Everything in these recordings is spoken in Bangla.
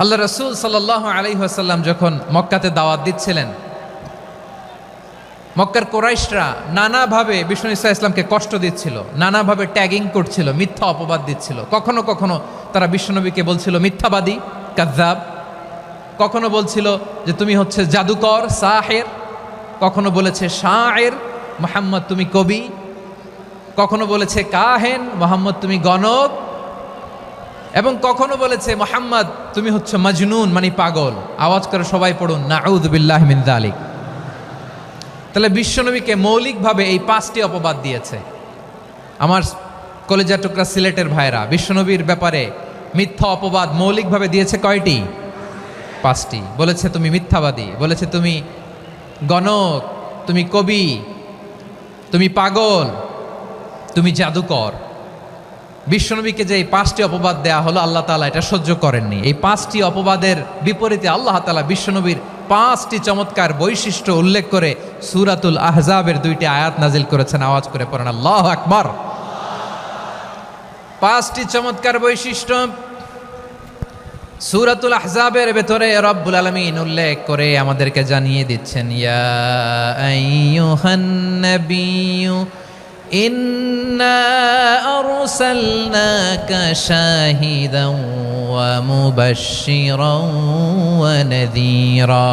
আল্লাহ রসুল সাল্লাল্লাহু আলাইহি ওয়াসাল্লাম যখন মক্কাতে দাওয়াত দিচ্ছিলেন, মক্কার কোরাইশরা নানাভাবে বিষ্ণু ইসা ইসলামকে কষ্ট দিচ্ছিল, নানাভাবে ট্যাগিং করছিল, মিথ্যা অপবাদ দিচ্ছিল। কখনো কখনো তারা বিশ্বনবীকে বলছিল মিথ্যাবাদী, কাযযাব। কখনো বলছিল যে তুমি হচ্ছে জাদুকর, সাহের। কখনো বলেছে শায়ের, মুহাম্মদ তুমি কবি। কখনো বলেছে কাহেন, মুহাম্মদ তুমি গণক। এবং কখনো বলেছে মুহাম্মদ তুমি হচ্ছে মাজনুন, মানে পাগল। আওয়াজ করে সবাই পড়ুন নাউযু বিল্লাহি মিন যালিক। তাহলে বিশ্বনবীকে মৌলিকভাবে এই 5টি অপবাদ দিয়েছে। আমার কলেজা টুকরা সিলেটের ভাইরা, বিশ্বনবীর ব্যাপারে মিথ্যা অপবাদ মৌলিকভাবে দিয়েছে কয়টি? 5টি। বলেছে তুমি মিথ্যাবাদী, বলেছে তুমি গণক, তুমি কবি, তুমি পাগল, তুমি জাদুকর। বিশ্বনবীকে যে এই 5টি অপবাদ দেয়া হলো, আল্লাহ তাআলা এটা সহ্য করেননি। এই 5টি অপবাদের বিপরীতে আল্লাহ তাআলা বিশ্বনবীর 5টি চমৎকার বৈশিষ্ট্য উল্লেখ করে সূরাতুল আহজাবের 2টি আয়াত নাজিল করেছেন। আওয়াজ করে পড়েন আল্লাহু আকবার। 5টি চমৎকার বৈশিষ্ট্য সূরাতুল আহজাবের ভেতরে রব্বুল আলামিন উল্লেখ করে আমাদেরকে জানিয়ে দিচ্ছেন, ইয়া আইয়ুহান নাবিয়্যু ইন্না আরসালনাকা শাহিদান ওয়া মুবাশশিরান ওয়া নাযীরা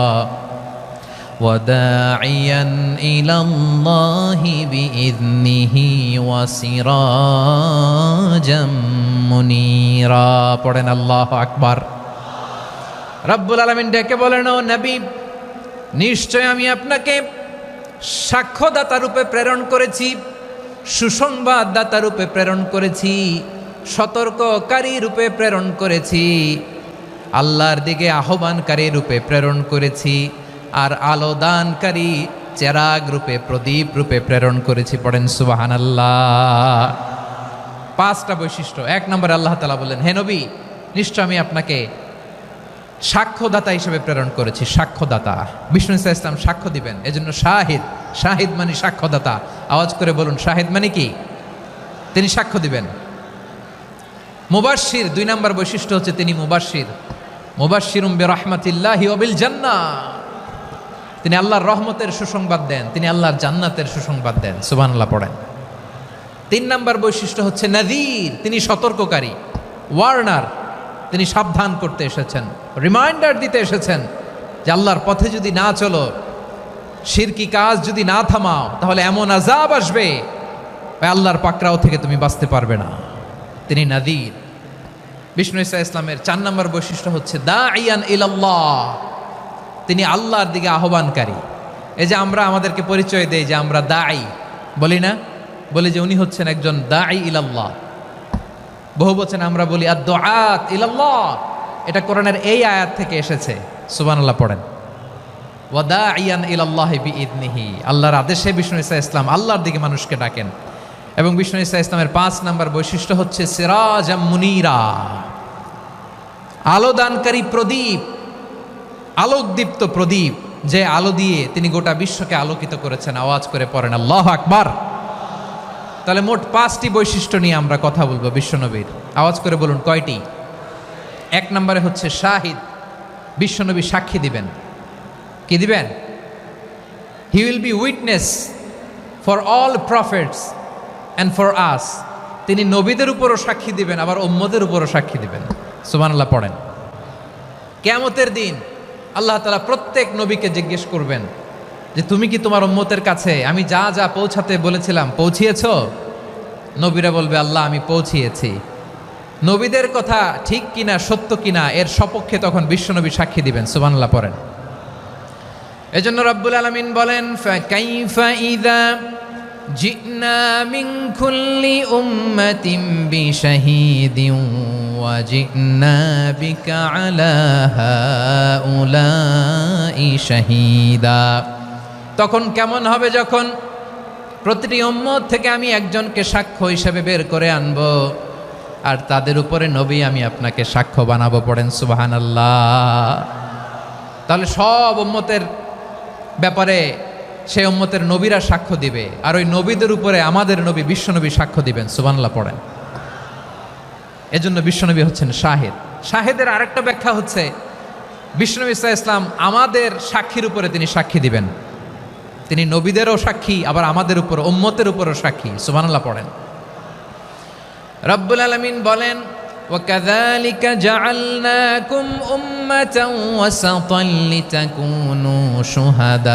ওয়া দাঈয়ান ইলাল্লাহি বিইذনিহি ওয়া সিরাজাম মুনীরা। পড়েন আল্লাহু আকবার। রব্বুল আলামিন ডেকে বলেন, ও নবী, নিশ্চয় আমি আপনাকে সাক্ষ্যদাতা রূপে প্রেরণ করেছি, সুসংবাদদাতা রূপে প্রেরণ করেছি, সতর্ককারী রূপে প্রেরণ করেছি, আল্লাহর দিকে আহ্বানকারী রূপে প্রেরণ করেছি, আর আলোদানকারী চেরাগ রূপে, প্রদীপ রূপে প্রেরণ করেছি। পড়েন সুবহানাল্লাহ। 5টা বৈশিষ্ট্য। 1 নম্বরে আল্লাহ তাআলা বললেন, হে নবী, নিশ্চয় আমি আপনাকে সাক্ষ্যদাতা হিসেবে প্রেরণ করেছি। সাক্ষ্যদাতা, বিষ্ণু ইসা ইসলাম সাক্ষ্য দিবেন, এজন্য শাহিদ। শাহিদ মানে সাক্ষ্যদাতা। আওয়াজ করে বলুন শাহিদ মানে কি? তিনি সাক্ষ্য দিবেন। মুবাশশির, 2 নম্বর বৈশিষ্ট্য হচ্ছে তিনি মুবাশশির। মুবাশশিরুম বিরহমাতিল্লাহি ওয়া বিল জান্নাহ। তিনি আল্লাহর রহমতের সুসংবাদ দেন, তিনি আল্লাহর জান্নাতের সুসংবাদ দেন। সুবহানাল্লাহ পড়েন। 3 নম্বর বৈশিষ্ট্য হচ্ছে নাযীর, তিনি সতর্ককারী, ওয়ার্নার। তিনি সাবধান করতে এসেছেন, রিমাইন্ডার দিতে এসেছেন যে আল্লাহর পথে যদি না চলো, শিরকি কাজ যদি না থামাও, তাহলে এমন আযাব আসবে আল্লাহর পাকড়াও থেকে তুমি বাঁচতে পারবে না। তিনি নাযীর। বিষ্ণু ইসা ইসলামের 4 নম্বর বৈশিষ্ট্য হচ্ছে দাঈয়ান ইলাল্লাহ, তিনি আল্লাহর দিকে আহ্বানকারী। এই যে আমরা আমাদেরকে পরিচয় দেই যে আমরা দাঈ, বলি না? বলি যে উনি হচ্ছেন একজন দাঈ ইলাল্লাহ। বহু বচনে আমরা বলি আদ-দুআত ইলাল্লাহ। এটা কোরআনের এই আয়াত থেকে এসেছে। সুবহানাল্লাহ পড়েন। ওয়া দাঈয়ান ইলাল্লাহি বিইذনিহি, আল্লাহর আদেশে বিষ্ণু ইসা ইসলাম আল্লাহর দিকে মানুষকে ডাকেন। এবং বিষ্ণু ইসা ইসলামের 5 নম্বর বৈশিষ্ট্য হচ্ছে সিরাজাম মুনীরা, আলোদানকারী প্রদীপ, আলোকদীপ্ত প্রদীপ, যে আলো দিয়ে তিনি গোটা বিশ্বকে আলোকিত করেছেন। আওয়াজ করে পড়েন আল্লাহু আকবার। তাহলে মোট 5টি বৈশিষ্ট্য নিয়ে আমরা কথা বলবো বিশ্বনবীর। আওয়াজ করে বলুন কয়টি? 1 নম্বরে হচ্ছে শাহিদ, বিশ্বনবী সাক্ষী দিবেন। কি দিবেন? He will be witness for all prophets and for us. তিনি নবীদের উপরও সাক্ষী দিবেন, আবার উম্মতের উপরও সাক্ষী দিবেন। সুবহানাল্লাহ পড়েন। কিয়ামতের দিন আল্লাহ তাআলা প্রত্যেক নবীকে জিজ্ঞেস করবেন যে তুমি কি তোমার উম্মতের কাছে আমি যা যা পৌঁছাতে বলেছিলাম পৌঁছিয়েছ? নবীরা বলবে আল্লাহ আমি পৌঁছিয়েছি। নবীদের কথা ঠিক কিনা, সত্য কিনা, এর সপক্ষে তখন বিশ্বনবী সাক্ষী দিবেন। সুবহানাল্লাহ পড়েন। এজন্য রব্বুল আলামিন বলেন, ফাকাইফা ইযা জিনা মিন কুল্লি উম্মাতিন বিশাহীদিন ওয়া জিনা বিকা আলা হাউলাই শাহীদা। তখন কেমন হবে যখন প্রতিটি উম্মত থেকে আমি একজনকে সাক্ষ্য হিসেবে বের করে আনব, আর তাদের উপরে নবী আমি আপনাকে সাক্ষ্য বানাবো। পড়েন সুবহানাল্লাহ। তাহলে সব উম্মতের ব্যাপারে সেই উম্মতের নবীরা সাক্ষ্য দিবে, আর ওই নবীদের উপরে আমাদের নবী বিশ্বনবী সাক্ষ্য দিবেন। সুবহানাল্লাহ পড়েন। এজন্য বিশ্বনবী হচ্ছেন শাহিদ। শাহেদের আরেকটা ব্যাখ্যা হচ্ছে বিশ্বনবী সাল্লাল্লাহু আলাইহি ওয়াসাল্লাম আমাদের সাক্ষীর উপরে তিনি সাক্ষী দিবেন। তিনি নবীদেরও সাক্ষী, আবার আমাদের উপর উম্মতের উপরও সাক্ষী। সুবহানাল্লাহ পড়েন। রব্বুল আলামিন বলেন, وَكَذَلِكَ جَعَلْنَاكُمْ أُمَّةً وَسَطًا لِتَكُونُوا شُهَدَاءَ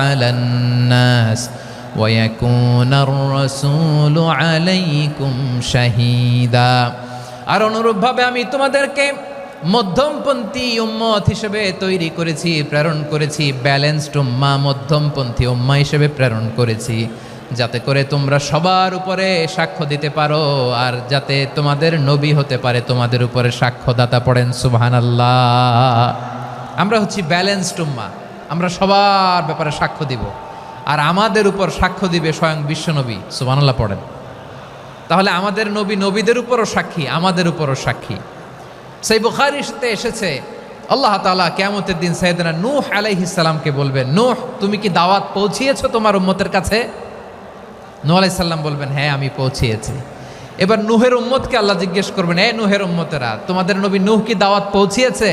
عَلَى النَّاسِ وَيَكُونَ الرَّسُولُ عَلَيْكُمْ شَهِيدًا। আর অনুরূপভাবে আমি তোমাদেরকে মধ্যমপন্থী উম্মত হিসেবে তৈরি করেছি, প্রেরণ করেছি। ব্যালেন্সড উম্মাহ, মধ্যমপন্থী উম্মাহ হিসেবে প্রেরণ করেছি, যাতে করে তোমরা সবার উপরে সাক্ষ্য দিতে পারো, আর যাতে তোমাদের নবী হতে পারে তোমাদের উপরে সাক্ষ্যদাতা। পড়েন সুবহানাল্লাহ। আমরা হচ্ছি ব্যালেন্সড উম্মাহ, আমরা সবার ব্যাপারে সাক্ষ্য দিব, আর আমাদের উপর সাক্ষ্য দিবে স্বয়ং বিশ্বনবী। সুবহানাল্লাহ পড়েন। তাহলে আমাদের নবী নবীদের উপরও সাক্ষী, আমাদের উপরও সাক্ষী। সেই বুখারীতে এসেছে আল্লাহ তাআলা কিয়ামতের দিন সাইয়েদনা নূহ আলাইহিস সালামকে বলবেন, নূহ তুমি কি দাওয়াত পৌঁছিয়েছো তোমার উম্মতের কাছে? নূহ আলাইহিস সালাম বলবেন, হ্যাঁ আমি পৌঁছিয়েছি। এবার নূহের উম্মতকে আল্লাহ জিজ্ঞেস করবেন, এ নূহের উম্মতেরা, তোমাদের নবী নূহ কি দাওয়াত পৌঁছিয়েছে?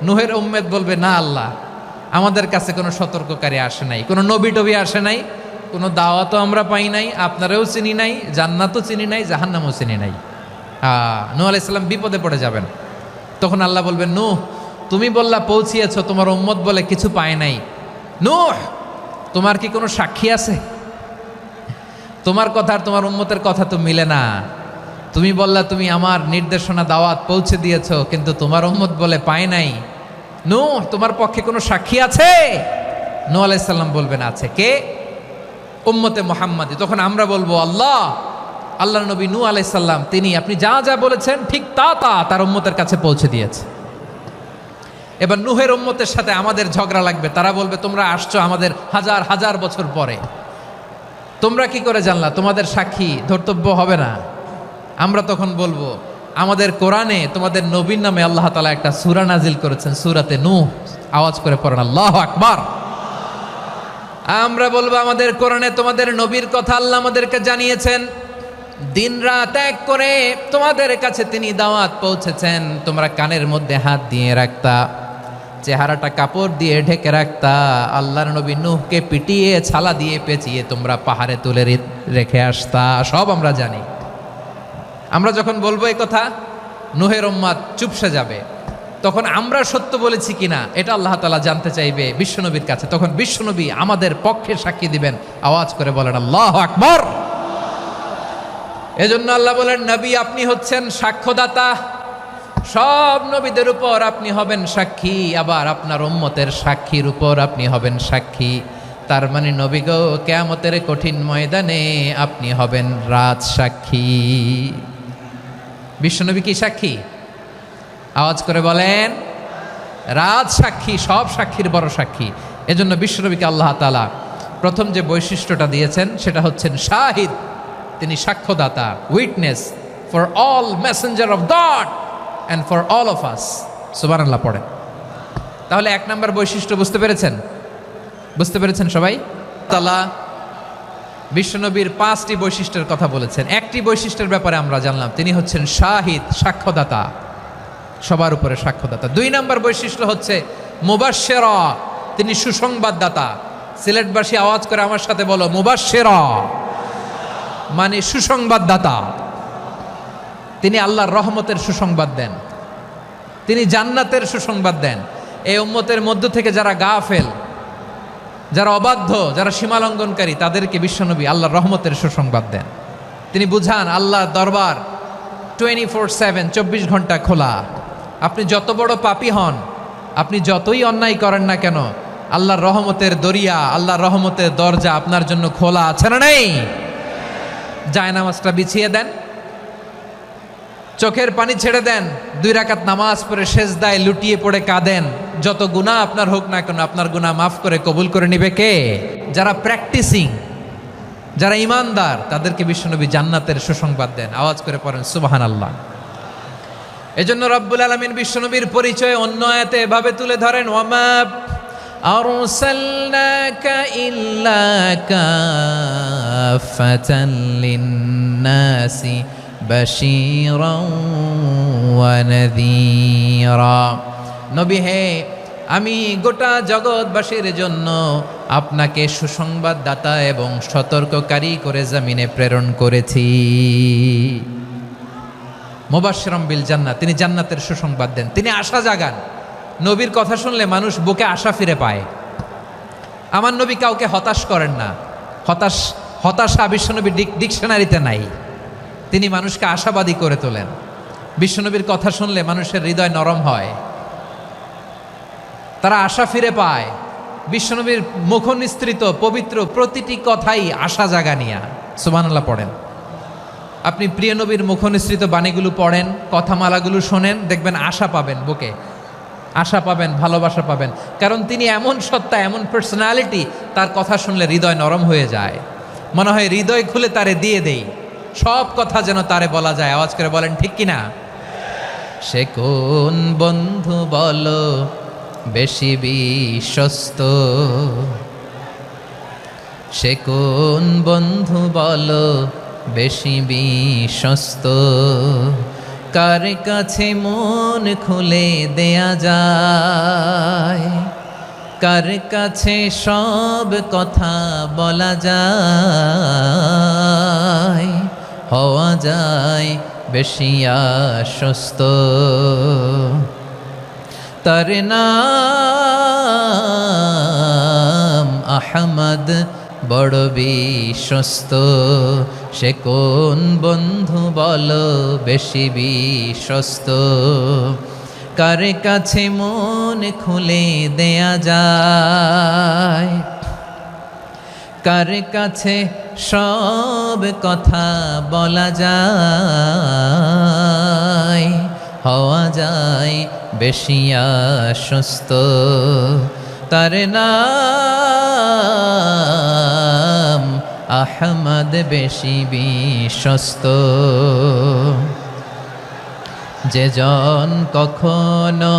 নূহের উম্মত বলবে, না আল্লাহ, আমাদের কাছে কোনো সতর্ককারী আসে নাই, কোনো নবী টবি আসে নাই, কোনো দাওয়াতও আমরা পাই নাই, আপনারাও চিনি নাই, জান্নাতও চিনি নাই, জাহান্নামও চিনি নাই। নূহ আলাইহিস সালাম বিপদে পড়ে যাবেন। তখন আল্লাহ বলবেন, নূহ তুমি বললা পৌঁছিয়েছ, তোমার উম্মত বলে কিছু পায় নাই। নূহ তোমার কি কোনো সাক্ষী আছে? তোমার কথা আর তোমার উম্মতের কথা তো মিলে না। তুমি বললা তুমি আমার নির্দেশনা দাওয়াত পৌঁছে দিয়েছ, কিন্তু তোমার উম্মত বলে পায় নাই। নূহ তোমার পক্ষে কোনো সাক্ষী আছে? নূহ আলাইহিস সালাম বলবেন, আছে। কে? উম্মতে মুহাম্মাদি। তখন আমরা বলবো, আল্লাহর নবী নূহ আলাইহিস সালাম তিনি আপনি যা যা বলেছেন ঠিক তা তার উম্মতের কাছে পৌঁছে দিয়েছে। এবার নূহের উম্মতের সাথে আমাদের ঝগড়া লাগবে। তারা বলবে, তোমরা আসছো আমাদের হাজার হাজার বছর পরে, তোমরা কি করে জানলা? তোমাদের সাক্ষী ধর্তব্য হবে না। আমরা তখন বলবো, আমাদের কোরআনে তোমাদের নবীর নামে আল্লাহ তাআলা একটা সূরা নাজিল করেছেন, সূরাতে নূহ। আওয়াজ করে পড়েন আল্লাহু আকবার। আমরা বলবো, আমাদের কোরআনে তোমাদের নবীর কথা আল্লাহ আমাদেরকে জানিয়েছেন, দিন রাত এক করে তোমাদের কাছে তিনি দাওয়াত পৌঁছেছেন। তোমরা কানের মধ্যে হাত দিয়ে রাখতা, চেহারাটা কাপড় দিয়ে ঢেকে রাখতা, আল্লাহর নবী নূহকে পিটিয়ে ছালা দিয়ে পেঁচিয়ে তোমরা পাহাড়ে তুলে রেখে আসতা। সব আমরা জানি। আমরা যখন বলবো এই কথা, নূহের উম্মত চুপসে যাবে। তখন আমরা সত্য বলেছি কিনা এটা আল্লাহ তাআলা জানতে চাইবে বিশ্বনবীর কাছে। তখন বিশ্বনবী আমাদের পক্ষে সাক্ষী দিবেন। আওয়াজ করে বলেন আল্লাহু আকবার। এজন্য আল্লাহ বলেন, নবী আপনি হচ্ছেন সাক্ষ্যদাতা, সব নবীদের উপর আপনি হবেন সাক্ষী, আবার আপনার উম্মতের সাক্ষীর উপর আপনি হবেন সাক্ষী। তার মানে নবী গো, কিয়ামতের কঠিন ময়দানে আপনি হবেন রাজ সাক্ষী। বিশ্বনবী কি সাক্ষী? আওয়াজ করে বলেন, রাজ সাক্ষী, সব সাক্ষীর বড় সাক্ষী। এজন্য বিশ্বনবীকে আল্লাহ তাআলা প্রথম যে বৈশিষ্ট্যটা দিয়েছেন সেটা হচ্ছেন শাহিদ। তিনি সাক্ষ্যদাতা, witness for all messenger of God and for all of us. সুবহানাল্লাহ পড়েন। তাহলে এক নম্বর বৈশিষ্ট্য বুঝতে পেরেছেন? বুঝতে পেরেছেন সবাই? তাআলা বিশ্বনবীর 5টি বৈশিষ্ট্যের কথা বলেছেন। একটি বৈশিষ্ট্যের ব্যাপারে আমরা জানলাম, তিনি হচ্ছেন শাহিদ, সাক্ষ্যদাতা, সবার উপরে সাক্ষ্যদাতা। 2 নম্বর বৈশিষ্ট্য হচ্ছে মুবাশশিরা, তিনি সুসংবাদদাতা। সিলেটবাসী আওয়াজ করে আমার সাথে বলো, মুবাশশিরা মানে সুসংবাদদাতা। তিনি আল্লাহর রহমতের সুসংবাদ দেন, তিনি জান্নাতের সুসংবাদ দেন। এই উম্মতের মধ্য থেকে যারা গাফেল, যারা অবাধ্য, যারা সীমালঙ্ঘনকারী, তাদেরকে বিশ্বনবী আল্লাহর রহমতের সুসংবাদ দেন। তিনি বুঝান আল্লাহর দরবার 24/7, 24 ঘন্টা খোলা। আপনি যত বড় পাপী হন, আপনি যতই অন্যায় করেন না কেন, আল্লাহর রহমতের দরিয়া, আল্লাহর রহমতের দরজা আপনার জন্য খোলা আছে না নেই? জায়নামাজটা বিছিয়ে দেন, চোখের পানি ছেড়ে দেন, 2 রাকাত নামাজ পড়ে সেজদায় লুটিয়ে পড়ে কাঁদেন। যত গুনাহ আপনার হোক না কেন, আপনার গুনাহ মাফ করে কবুল করে নিবে কে? যারা প্র্যাকটিসিং, যারা ইমানদার, তাদেরকে বিশ্বনবী জান্নাতের সুসংবাদ দেন। আওয়াজ করে পড়েন সুবহানাল্লাহ। এজন্য রব্বুল আলামিন বিশ্বনবীর পরিচয় অন্য আয়াতে এভাবে তুলে ধরেন, ওয়ামা আরসালনাকা ইল্লা কাফাতান লিন্নাসি بشيرا ونذيرا নবী হে আমি গোটা জগৎবাসীর জন্য আপনাকে সুসংবাদদাতা এবং সতর্ককারী করে জমিনে প্রেরণ করেছি। মুবাশশিরাম বিল জান্নাত, তিনি জান্নাতের সুসংবাদ দেন, তিনি আশা জাগান। নবীর কথা শুনলে মানুষ বুকে আশা ফিরে পায়। আমার নবী কাউকে হতাশ করেন না। হতাশা বিশ্বনবীর ডিকশনারিতে নাই। তিনি মানুষকে আশাবাদী করে তোলেন। বিশ্বনবীর কথা শুনলে মানুষের হৃদয় নরম হয়, তারা আশা ফিরে পায়। বিশ্বনবীর মুখ নিঃসৃত পবিত্র প্রতিটি কথাই আশা জাগানিয়া। সুবহানাল্লাহ পড়েন। আপনি প্রিয় নবীর মুখ নিঃসৃত বাণীগুলো পড়েন, কথামালাগুলো শোনেন, দেখবেন আশা পাবেন, বুকে আশা পাবেন, ভালোবাসা পাবেন। কারণ তিনি এমন সত্তা, এমন পার্সোনালিটি, তার কথা শুনলে হৃদয় নরম হয়ে যায়। মনে হয় হৃদয় খুলে তারে দিয়ে দেই, সব কথা যেন তারে বলা যায়। আওয়াজ করে বলেন ঠিক কিনা? সে কোন বন্ধু বলো বেশি বিশ্বস্ত, সে কোন বন্ধু বলো বেশি বিশ্বস্ত, কার কাছে মন খুলে দেয়া যায়, কার কাছে সব কথা বলা যায়, হওয়া যায় বেশি আশ্বস্ত। তার নাম আহমদ, বড় বিশ্বস্ত। সে কোন বন্ধু বলো বেশি বিশ্বস্ত, কার কাছে মন খুলে দেয়া যায়, কার কাছে সব কথা বলা যায়, হওয়া যায় বেশি আশ্বস্ত। তার নাম আহমদ, বেশি বিশ্বস্ত। যে জন কখনো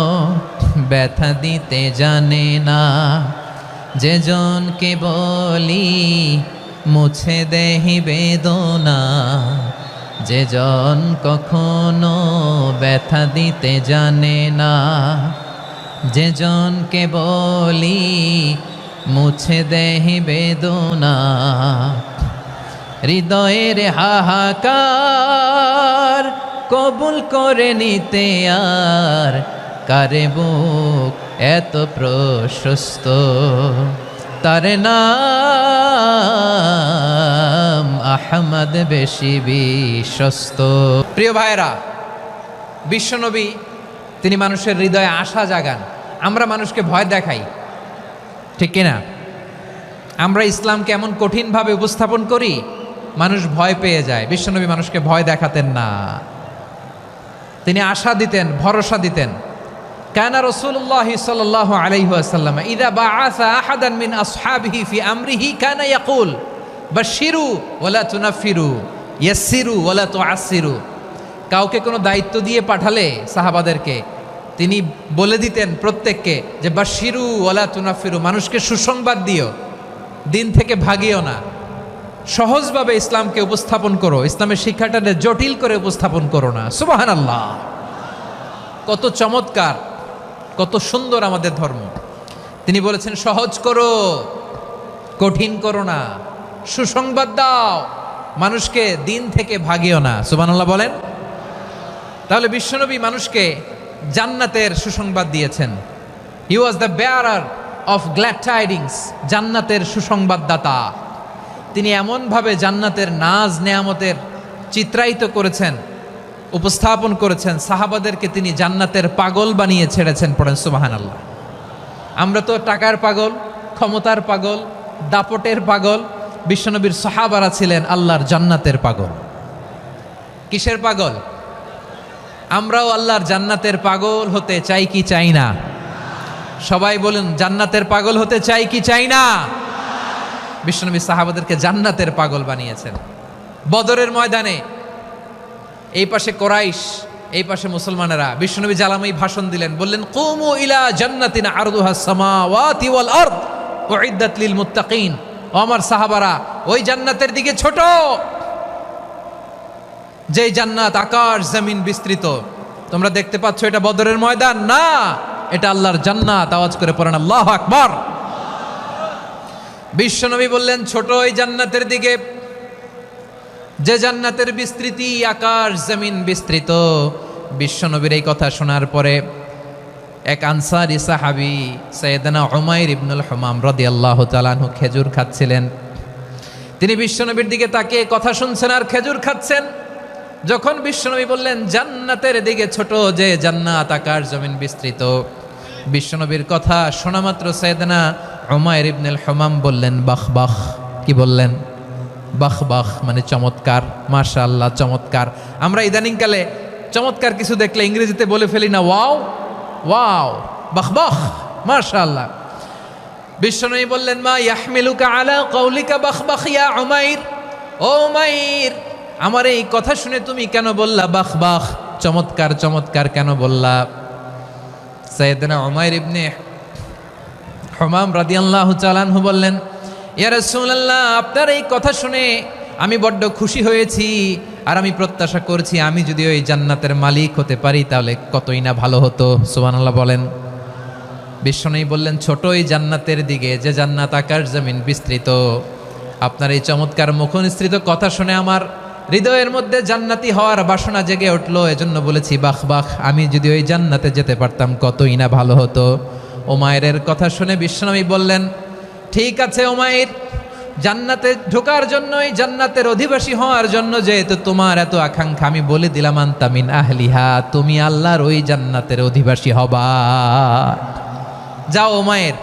ব্যথা দিতে জানে না, যে জনকে বলি মুছে দেহি বেদনা, যে জন কখনো ব্যথা দিতে জানে না, যে জনকে বলি মুছে দেহি বেদনা, হৃদয়ের হাহাকার কবুল করে নিতে আর কারে বুক এত প্রশস্ত। তার নাম আহমদ, বেশি বিশ্বস্ত। প্রিয় ভাইরা, বিশ্বনবী তিনি মানুষের হৃদয়ে আশা জাগান। আমরা মানুষকে ভয় দেখাই, ঠিক কিনা? আমরা ইসলামকে এমন কঠিনভাবে উপস্থাপন করি, মানুষ ভয় পেয়ে যায়। বিশ্বনবী মানুষকে ভয় দেখাতেন না, তিনি আশা দিতেন, ভরসা দিতেন। কানা রাসূলুল্লাহ সাল্লাল্লাহু আলাইহি ওয়াসাল্লাম ইযা বাআসা আহাদান মিন আসহাবিহি ফি আমরিহি কানা ইয়াকুল বাশশিরু ওয়ালা তুনাফিরু, ইয়াসসিরু ওয়ালা তুআসসিরু। কাউকে কোনো দায়িত্ব দিয়ে পাঠালে সাহাবাদেরকে তিনি বলে দিতেন প্রত্যেককে যে বাশশিরু ওয়ালা তুনাফিরু, মানুষকে সুসংবাদ দিও, দিন থেকে ভাগিও না। সহজভাবে ইসলামকে উপস্থাপন করো, ইসলামের শিক্ষাটাকে জটিল করে উপস্থাপন করো না। সুবহানাল্লাহ, কত চমৎকার, কত সুন্দর আমাদের ধর্ম। তিনি বলেছেন সহজ করো, কঠিন করো না, সুসংবাদ দাও, মানুষকে দিন থেকে ভাগিও না। সুবহানাল্লাহ বলেন। তাহলে বিশ্বনবী মানুষকে জান্নাতের সুসংবাদ দিয়েছেন। He was the bearer of glad tidings, জান্নাতের সুসংবাদদাতা। তিনি এমনভাবে জান্নাতের নাজ নেয়ামতের চিত্রায়িত করেছেন, উপস্থাপন করেছেন, সাহাবাদেরকে তিনি জান্নাতের পাগল বানিয়ে ছেড়েছেন। পড়েন সুবহানাল্লাহ। আমরা তো টাকার পাগল, ক্ষমতার পাগল, দাপটের পাগল। বিশ্বনবীর সাহাবারা ছিলেন আল্লাহর জান্নাতের পাগল। কিসের পাগল? আমরাও আল্লাহর জান্নাতের পাগল হতে চাই কি চাই না? সবাই বলুন, জান্নাতের পাগল হতে চাই কি চাই না? বিশ্বনবী সাহাবাদেরকে জান্নাতের পাগল বানিয়েছেন। বদরের ময়দানে এই পাশে কোরাইশ, এই পাশে মুসলমানেরা। বিশ্বনবী জ্বালাময়ী ভাষণ দিলেন, বললেন কুমু ইলা জান্নাতিন আরদুহাস সামাওয়াতি ওয়াল আরদ উইদ্দাত লিল মুত্তাকিন। ও আমার সাহাবারা, ওই জান্নাতের দিকে ছোট যেই জান্নাত আকাশ জমিন বিস্তৃত। তোমরা দেখতে পাচ্ছ এটা বদরের ময়দান না, এটা আল্লাহর জান্নাত। আওয়াজ করে পড়েন আল্লাহু আকবার। বিশ্বনবী বললেন ছোট ওই জান্নাতের দিকে যে জান্নাতের বিস্তৃতি আকাশ জমিন বিস্তৃত। বিশ্বনবীর এই কথা শোনার পরে এক আনসারী সাহাবী সাইয়েদনা উমাইর ইবনুল হুমাম রাদিয়াল্লাহু তাআলা আনহু খেজুর খাচ্ছিলেন। তিনি বিশ্বনবীর দিকে তাকিয়ে কথা শুনছেন আর খেজুর খাচ্ছেন। যখন বিশ্বনবী বললেন জান্নাতের দিকে ছোট যে জান্নাত আকাশ জমিন বিস্তৃত, বিশ্বনবীর কথা শোনা মাত্র সাইয়েদনা উমাইর ইবনুল হুমাম বললেন বাহ বাহ। কি বললেন? বাহ বাহ, মানে চমৎকার, মাশাআল্লাহ চমৎকার। আমরা ইদানিংকালে চমৎকার কিছু দেখলে ইংরেজিতে বলে ফেলি না ওয়াও ওয়াও, বাহ বাহ, মাশাআল্লাহ। বিশ্বনবী বললেন মা ইয়াহমিলুকা আলা কওলিকা বাহ বাহ ইয়া উমাইর। ও উমাইর, আমার এই কথা শুনে তুমি কেন বললা বাহ বাহ, চমৎকার চমৎকার কেন বললা? সাইয়েদনা উমাইর ইবনে হুমাম রাদিয়াল্লাহু তাআলা আনহু বললেন ইয়া রাসূলুল্লাহ, আপনার এই কথা শুনে আমি বড্ড খুশি হয়েছি, আর আমি প্রত্যাশা করছি আমি যদি ওই জান্নাতের মালিক হতে পারি তাহলে কতই না ভালো হতো। সুবহানাল্লাহ বলেন। বিশ্বনবী বললেন ছোট ওই জান্নাতের দিকে যে জান্নাত আকাশ জমিন বিস্তৃত। আপনার এই চমৎকার মুখনিসৃত কথা শুনে আমার হৃদয়ের মধ্যে জান্নাতি হওয়ার বাসনা জেগে উঠলো, এজন্য বলেছি বাহ বাহ, আমি যদি ওই জান্নাতে যেতে পারতাম কতই না ভালো হতো। উমাইরের কথা শুনে বিশ্বনবী বললেন ঠিক আছে উমাইর, জান্নাতে ঢোকার জন্য, এই জান্নাতের অধিবাসী হওয়ার জন্য যেহেতু তোমার এত আকাঙ্ক্ষা, আমি বলে দিলাম আনতা মিন আহলিহা, তুমি আল্লাহর ওই জান্নাতের অধিবাসী হবা। যাও উমাইর,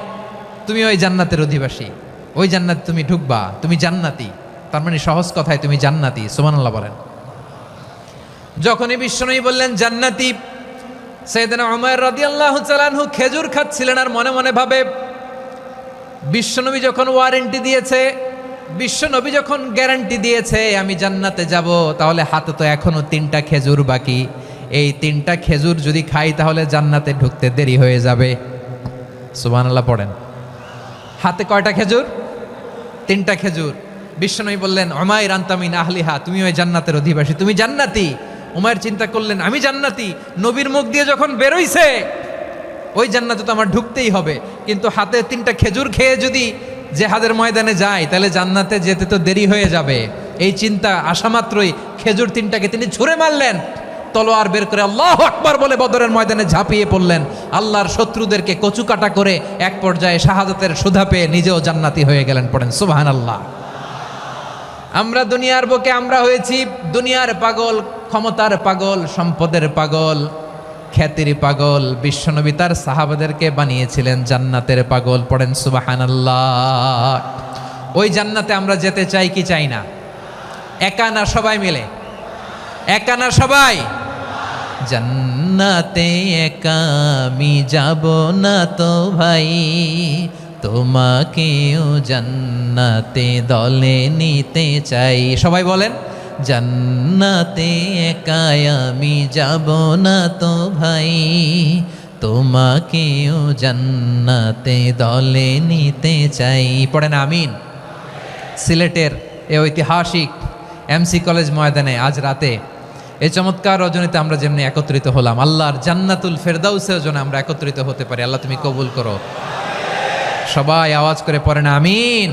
তুমি ওই জান্নাতের অধিবাসী, ওই জান্নাতে তুমি ঢুকবা, তুমি জান্নাতি। তার মানে সহজ কথায় তুমি জান্নাতি। সুবহানাল্লাহ বলেন। যখনই বিশ্বনবী বললেন জান্নাতি, সাইয়েদনা উমাইর রাদিয়াল্লাহু তাআলা আনহু খেজুর খাচ্ছিলেন আর মনে মনে ভাবে বিশ্বনবী যখন ওয়ারেন্টি দিয়েছে, বিশ্বনবী যখন গ্যারান্টি দিয়েছে আমি জান্নাতে যাব, তাহলে হাতে তো এখনো 3টা খেজুর বাকি। এই 3টা খেজুর যদি খাই তাহলে জান্নাতে ঢুকতে দেরি হয়ে যাবে। সুবহানাল্লাহ পড়েন। হাতে কয়টা খেজুর? 3টা খেজুর। বিশ্বনবী বললেন উমাইর আনতা মিন আহলিহা, তুমি ওই জান্নাতের অধিবাসী, তুমি জান্নাতি। উমাইর চিন্তা করলেন আমি জান্নাতি, নবীর মুখ দিয়ে যখন বেরোইছে ওই জান্নাতে তো আমার ঢুকতেই হবে, কিন্তু হাতে 3টা খেজুর খেয়ে যদি জেহাদের ময়দানে যাই তাহলে জান্নাতে যেতে তো দেরি হয়ে যাবে। এই চিন্তা আসা মাত্রই খেজুর 3টাকে তিনি ছুঁড়ে মারলেন, তলোয়ার বের করে আল্লাহু আকবার বলে বদরের ময়দানে ঝাঁপিয়ে পড়লেন। আল্লাহর শত্রুদেরকে কচুকাটা করে এক পর্যায়ে শাহাদাতের সুধা পেয়ে নিজেও জান্নাতি হয়ে গেলেন। পড়েন সুবহানাল্লাহ। আমরা দুনিয়ার বুকে আমরা হয়েছি দুনিয়ার পাগল, ক্ষমতার পাগল, সম্পদের পাগল, খ্যাতির পাগল। বিশ্বনবী তার সাহাবাদেরকে বানিয়েছিলেন জান্নাতের পাগল। পড়েন সুবহানাল্লাহ। ওই জান্নাতে আমরা যেতে চাই কি চাই না? একা না সবাই মিলে? একা না সবাই? জান্নাতে একা আমি যাব না তো ভাই, তোমাকেও জান্নাতে দলে নিতে চাই। সবাই বলেন জান্নাতে একা আমি যাব না তো ভাই, তোমাকেও জান্নাতে দলে নিতে চাই। পড়েন আমিন। সিলেটের এই ঐতিহাসিক এমসি কলেজ ময়দানে আজ রাতে এই চমৎকার রজনীতে আমরা যেমনি একত্রিত হলাম, আল্লাহর জান্নাতুল ফেরদাউসের জন্য আমরা একত্রিত হতে পারি। আল্লাহ তুমি কবুল করো। সবাই আওয়াজ করে পড়েন আমিন।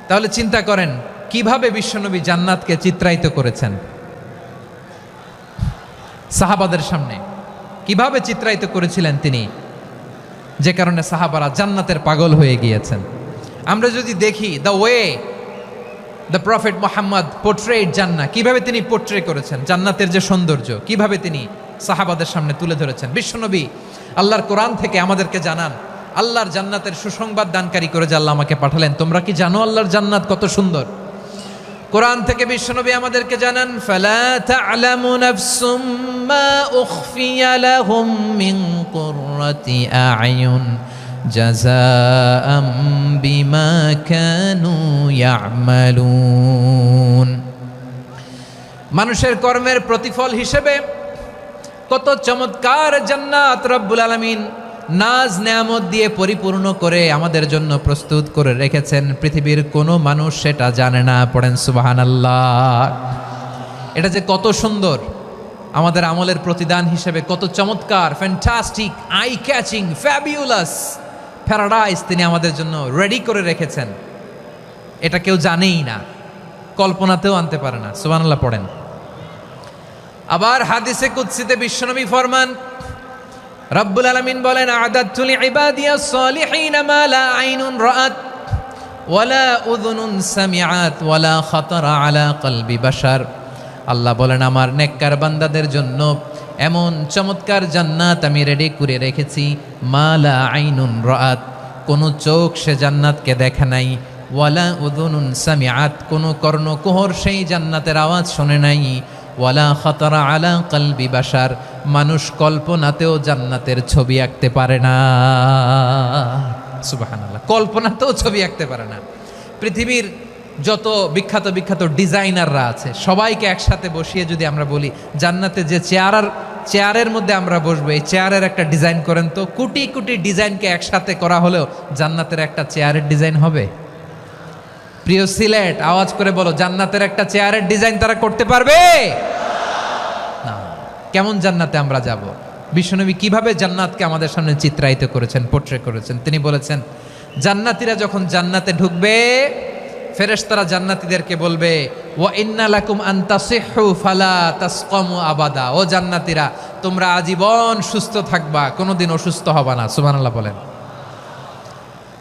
তাহলে চিন্তা করেন কিভাবে বিশ্বনবী জান্নাতকে চিত্রায়িত করেছেন সাহাবাদের সামনে, কিভাবে চিত্রায়িত করেছিলেন তিনি, যে কারণে সাহাবারা জান্নাতের পাগল হয়ে গিয়েছেন। আমরা যদি দেখি the way the prophet Muhammad portrait জান্নাত, কিভাবে তিনি পোর্ট্রে করেছেন জান্নাতের যে সৌন্দর্য, কিভাবে তিনি সাহাবাদের সামনে তুলে ধরেছেন। বিশ্বনবী আল্লাহর কোরআন থেকে আমাদেরকে জানান আল্লাহর জান্নাতের সুসংবাদ দানকারী করে যে আল্লাহ আমাকে পাঠালেন। তোমরা কি জানো আল্লাহর জান্নাত কত সুন্দর? কোরআন থেকে বিশ্বনবী আমাদেরকে জানান ফালা তা'লামু নাফসুম মা উখফিয়া লাহুম মিন কুররাতি আ'য়ুন জাযাআম বিমা কানু ইয়া'মালুন। মানুষের কর্মের প্রতিফল হিসেবে কত চমৎকার জান্নাত রব্বুল আলামিন নাজ নেয়ামত দিয়ে পরিপূর্ণ করে আমাদের জন্য প্রস্তুত করে রেখেছেন। পৃথিবীর কোনো মানুষ সেটা জানে না। পড়েন সুবহানাল্লাহ। এটা যে কত সুন্দর, আমাদের আমলের প্রতিদান হিসেবে কত চমৎকার, fantastic, eye catching, fabulous paradise তিনি আমাদের জন্য রেডি করে রেখেছেন, এটা কেউ জানেই না, কল্পনাতেও আনতে পারে না। সুবহানাল্লাহ পড়েন। আবার হাদিসে কুদসিতে বিশ্বনবী ফরমান, রব্বুল আলামিন বলেন, আ'দাদতু লিইবাদিয়াস সালিহিনা মা লা আইনুন রাআত ওয়ালা উযুনুন সামিআত ওয়ালা খাতারা আলা কলবি বাশার। আল্লাহ বলেন, আমার নেককার বান্দাদের জন্য এমন চমৎকার জান্নাত আমি রেডি করে রেখেছি, মা লা আইনুন রাআত, কোনো চোখ সে জান্নাতকে দেখে নাই, ওয়ালা উযুনুন সামিআত, কোনো কর্ণকুহর সেই জান্নাতের আওয়াজ শোনে নাই, ওয়ালা খাতারা আলা কলবি বাশার, মানুষ কল্পনাতেও জান্নাতের ছবি আঁকতে পারে না। সুবহানাল্লাহ, কল্পনাতেও ছবি আঁকতে পারে না। পৃথিবীর যত বিখ্যাত বিখ্যাত ডিজাইনাররা আছে সবাইকে একসাথে বসিয়ে যদি আমরা বলি জান্নাতে যে চেয়ারের মধ্যে আমরা বসবো, এই চেয়ারের একটা ডিজাইন করেন তো, কোটি কোটি ডিজাইনকে একসাথে করা হলেও জান্নাতের একটা চেয়ারের ডিজাইন হবে? প্রিয় সিলেট, আওয়াজ করে বলো, জান্নাতের একটা চেয়ারের ডিজাইন তারা করতে পারবে না। কেমন জান্নাতে আমরা যাব? বিশ্বনবী কিভাবে জান্নাতকে আমাদের সামনে চিত্রায়িত করেছেন, পোট্রে করেছেন। তিনি বলেছেন, জান্নাতীরা যখন জান্নাতে ঢুকবে, ফেরেশতারা জান্নাতীদেরকে বলবে, ওয়া ইন্না লাকুম আন তাসিহু ফালা তাসকামু আবাদা, ও জান্নাতীরা তোমরা আজীবন সুস্থ থাকবা, কোনোদিন অসুস্থ হবা না। সুবহানাল্লাহ বলেন।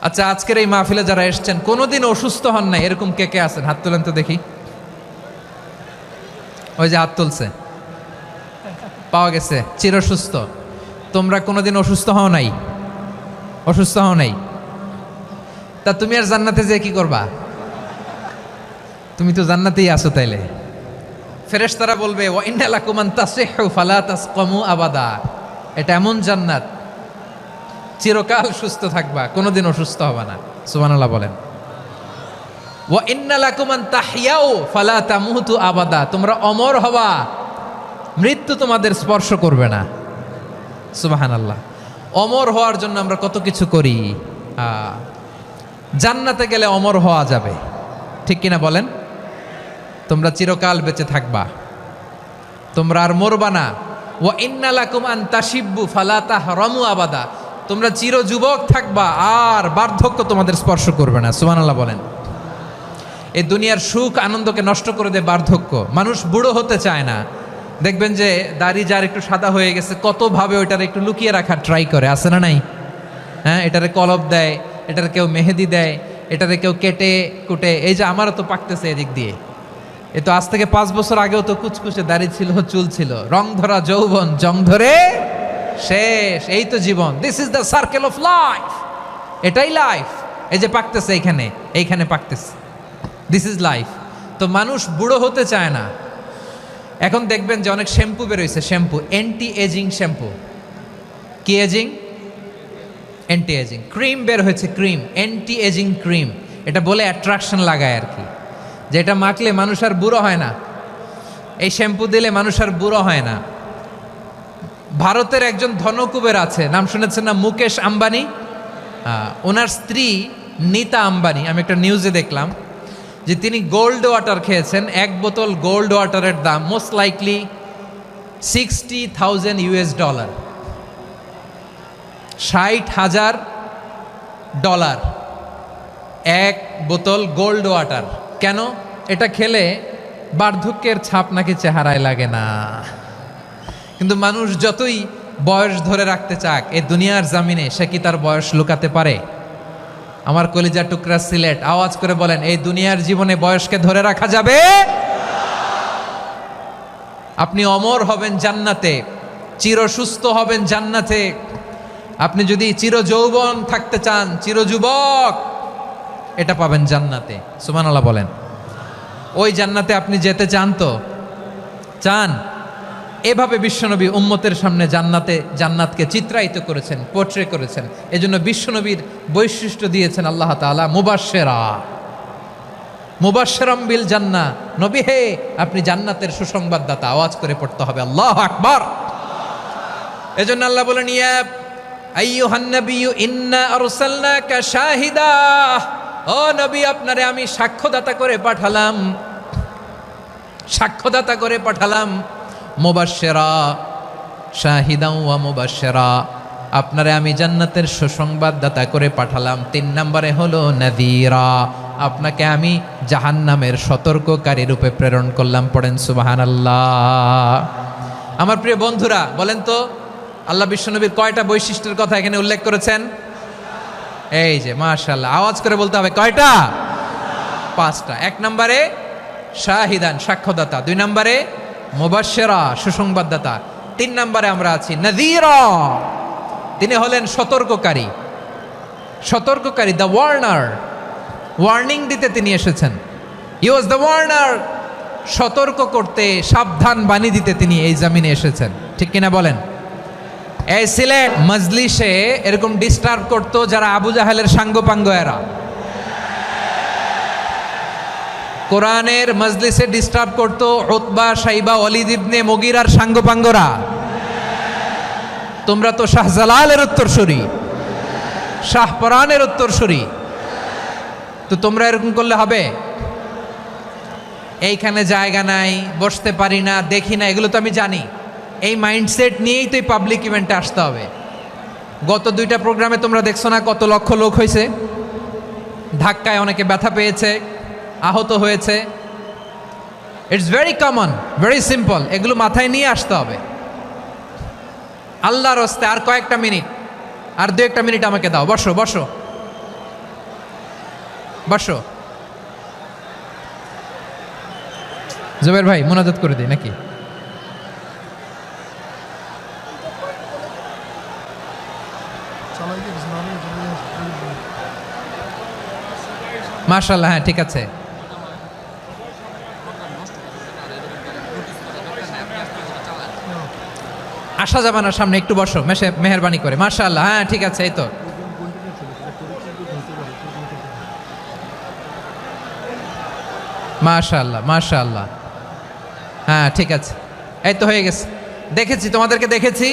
আচ্ছা, আজকের এই মাহফিলে যারা এসেছেন কোনোদিন অসুস্থ হন নাই, এরকম কে কে আছেন? হাত তোলেন তো দেখি। ওই যে হাত তুলছে, পাওয়া গেছে, চিরসুস্থ। তোমরা কোনোদিন অসুস্থ হও নাই? অসুস্থ হও নাই? তা তুমি আর জান্নাতে যে কি করবা? তুমি তো জান্নাতেই আছো তাইলে। ফেরেশতারা বলবে, ওয়া ইন্না লাকুম আন তাসিহু ফালা তাসকামু আবাদা, এটা এমন জান্নাত চিরকাল সুস্থ থাকবা, কোনোদিন অসুস্থ হবে না। সুবহানাল্লাহ বলেন। ওয়া ইন্না লাকুম আন তাহইয়াউ ফালা তামুতু আবাদা, তোমরা অমর হবা, মৃত্যু তোমাদের স্পর্শ করবে না। সুবহানাল্লাহ। অমর হওয়ার জন্য আমরা কত কিছু করি। জান্নাতে গেলে অমর হওয়া যাবে, ঠিক কিনা বলেন? তোমরা চিরকাল বেঁচে থাকবা, তোমরা আর মরবা না। ওয়া ইন্না লাকুম আন তাশিব্বু ফালা তাহরামু আবাদা, তোমরা চির যুবক থাকবা, আর বার্ধক্য তোমাদের স্পর্শ করবে না। সুবহানাল্লাহ বলেন। এই দুনিয়ার সুখ আনন্দকে নষ্ট করে দেয় বার্ধক্য। মানুষ বুড়ো হতে চায় না। দেখবেন যে দাড়ি যার একটু সাদা হয়ে গেছে, কতভাবে ওইটার একটু লুকিয়ে রাখার ট্রাই করে, আছে না নাই? হ্যাঁ, এটারে কলপ দেয়, এটার কেউ মেহেদি দেয়, এটারে কেউ কেটে কুটে। এই যে আমারও তো পাকতেছে এদিক দিয়ে, এ তো আজ থেকে 5 বছর আগেও তো কুচকুচে দাড়ি ছিল, চুল ছিল, রং ধরা যৌবন জং ধরে শেষ। এই তো জীবন, this is the circle of life, এটাই লাইফ। এই যে পাকতেছে এইখানে পাকতেছে, দিস ইজ লাইফ। তো মানুষ বুড়ো হতে চায় না। এখন দেখবেন যে অনেক শ্যাম্পু বেরোইছে, শ্যাম্পু, অ্যান্টি এজিং শ্যাম্পু। কি এজিং? Anti ageing. ক্রিম বের হয়েছে, ক্রিম, অ্যান্টি এজিং ক্রিম। এটা বলে অ্যাট্রাকশন লাগায় আর কি, যে এটা মাখলে মানুষ আর বুড়ো হয় না, এই শ্যাম্পু দিলে মানুষ আর বুড়ো হয় না। ভারতের একজন ধনকুবের আছে, নাম শুনেছেন না? মুকেশ আম্বানি। ওনার স্ত্রী নীতা আম্বানি, আমি একটা নিউজে দেখলাম যে তিনি গোল্ড ওয়াটার খেয়েছেন। 1 বোতল গোল্ড ওয়াটারের দাম মোস্ট লাইকলি $60,000, $60,000 1 বোতল গোল্ড ওয়াটার। কেন? এটা খেলে বার্ধক্যের ছাপ নাকি চেহারায় লাগে না। কিন্তু মানুষ যতই বয়স ধরে রাখতে চাক এই দুনিয়ার জামিনে, সে কি তার বয়স লুকাতে পারে? আমার কলিজা টুকরা সিলেট, আওয়াজ করে বলেন, এই দুনিয়ার জীবনে বয়সকে ধরে রাখা যাবে? আপনি অমর হবেন জান্নাতে, চির সুস্থ হবেন জান্নাতে। আপনি যদি চির যৌবন থাকতে চান, চির যুবক, এটা পাবেন জান্নাতে। সুবহানাল্লাহ বলেন। ওই জান্নাতে আপনি যেতে চান তো? চান? এভাবে বিশ্বনবী উম্মতের সামনে জান্নাতকে চিত্রায়িত করেছেন, পোট্রে করেছেন। এজন্য বিশ্বনবীর বৈশিষ্ট্য দিয়েছেন আল্লাহ তাআলা মুবাশশিরাম বিল জান্নাহ। নবী হে, আপনি জান্নাতের সুসংবাদদাতা। আওয়াজ করে পড়তে হবে আল্লাহু আকবার। এজন্য আল্লাহ বলেন, ইয়া আইয়ুহান নাবিয়্যু ইন্না আরসালনাকা শাহিদা, ও নবী আপনারে আমি সাক্ষ্যদাতা করে পাঠালাম। সাক্ষ্যদাতা করে পাঠালাম, মুবাশশিরা শাহিদাও ওয়া মুবাশশিরা, আপনারে আমি জান্নাতের সুসংবাদদাতা করে পাঠালাম। 3 নম্বরে হলো নাযীরা, আপনাকে আমি জাহান্নামের সতর্ককারী রূপে প্রেরণ করলাম। পড়েন সুবহানাল্লাহ। আমার প্রিয় বন্ধুরা, বলেন তো আল্লাহ বিশ্বনবীর কয়টা বৈশিষ্ট্যের কথা এখানে উল্লেখ করেছেন? এই যে মাশাআল্লাহ, আওয়াজ করে বলতে হবে, কয়টা? 5টা। 1 নম্বরে শাহিদান, সাক্ষ্যদাতা। 2 নম্বরে মুবাশশিরা, সুসংবাদদাতা। 3 নম্বরে আমরা আছি নাযীরা, তিনি হলেন সতর্ককারী। সতর্ককারী, দ্য ওয়ার্নার, ওয়ার্নিং দিতে তিনি এসেছেন। হি ওয়াজ দ্য ওয়ার্নার, সতর্ক করতে, সাবধান বাণী দিতে তিনি এই জমিনে এসেছেন। ঠিক কিনা বলেন? এই সিলেট মজলিসে এরকম ডিস্টার্ব করতো যারা আবু জাহেলের সাঙ্গপাঙ্গ এরা। কোরআনের মজলিসে ডিস্টার্ব করতো উতবা, শাইবা, ওয়ালিদ ইবনে মুগীরার সাঙ্গপাঙ্গরা। তোমরা তো শাহজালালের উত্তরসূরি, শাহপরানের উত্তরসূরি, তো তোমরা এরকম করলে হবে? এইখানে জায়গা নাই, বসতে পারি না, দেখি না, এগুলো তো আমি জানি। এই মাইন্ডসেট নিয়েই তো এই পাবলিক ইভেন্টে আসতে হবে। গত 2টা প্রোগ্রামে তোমরা দেখছো না কত লক্ষ লোক হয়েছে? ধাক্কায় অনেকে ব্যথা পেয়েছে, আহত হয়েছে। It's very common, very simple. এগুলো মাথায় নিয়ে আসতে হবে। আল্লাহর হস্তে আর কয়েকটা মিনিট, আর 2-1টা মিনিট আমাকে দাও। বসো বসো বসো। জুবাইর ভাই মোনাজাত করে দিই নাকি? মাশাআল্লাহ, হ্যাঁ ঠিক আছে। আসা যাবে না সামনে, একটু বসো মেহেরবানি করে। মাশাআল্লাহ, হ্যাঁ ঠিক আছে। এই তো মাশাআল্লাহ মাশাআল্লাহ, হ্যাঁ ঠিক আছে। এই তো হয়ে গেছে, দেখেছি তোমাদেরকে, দেখেছি।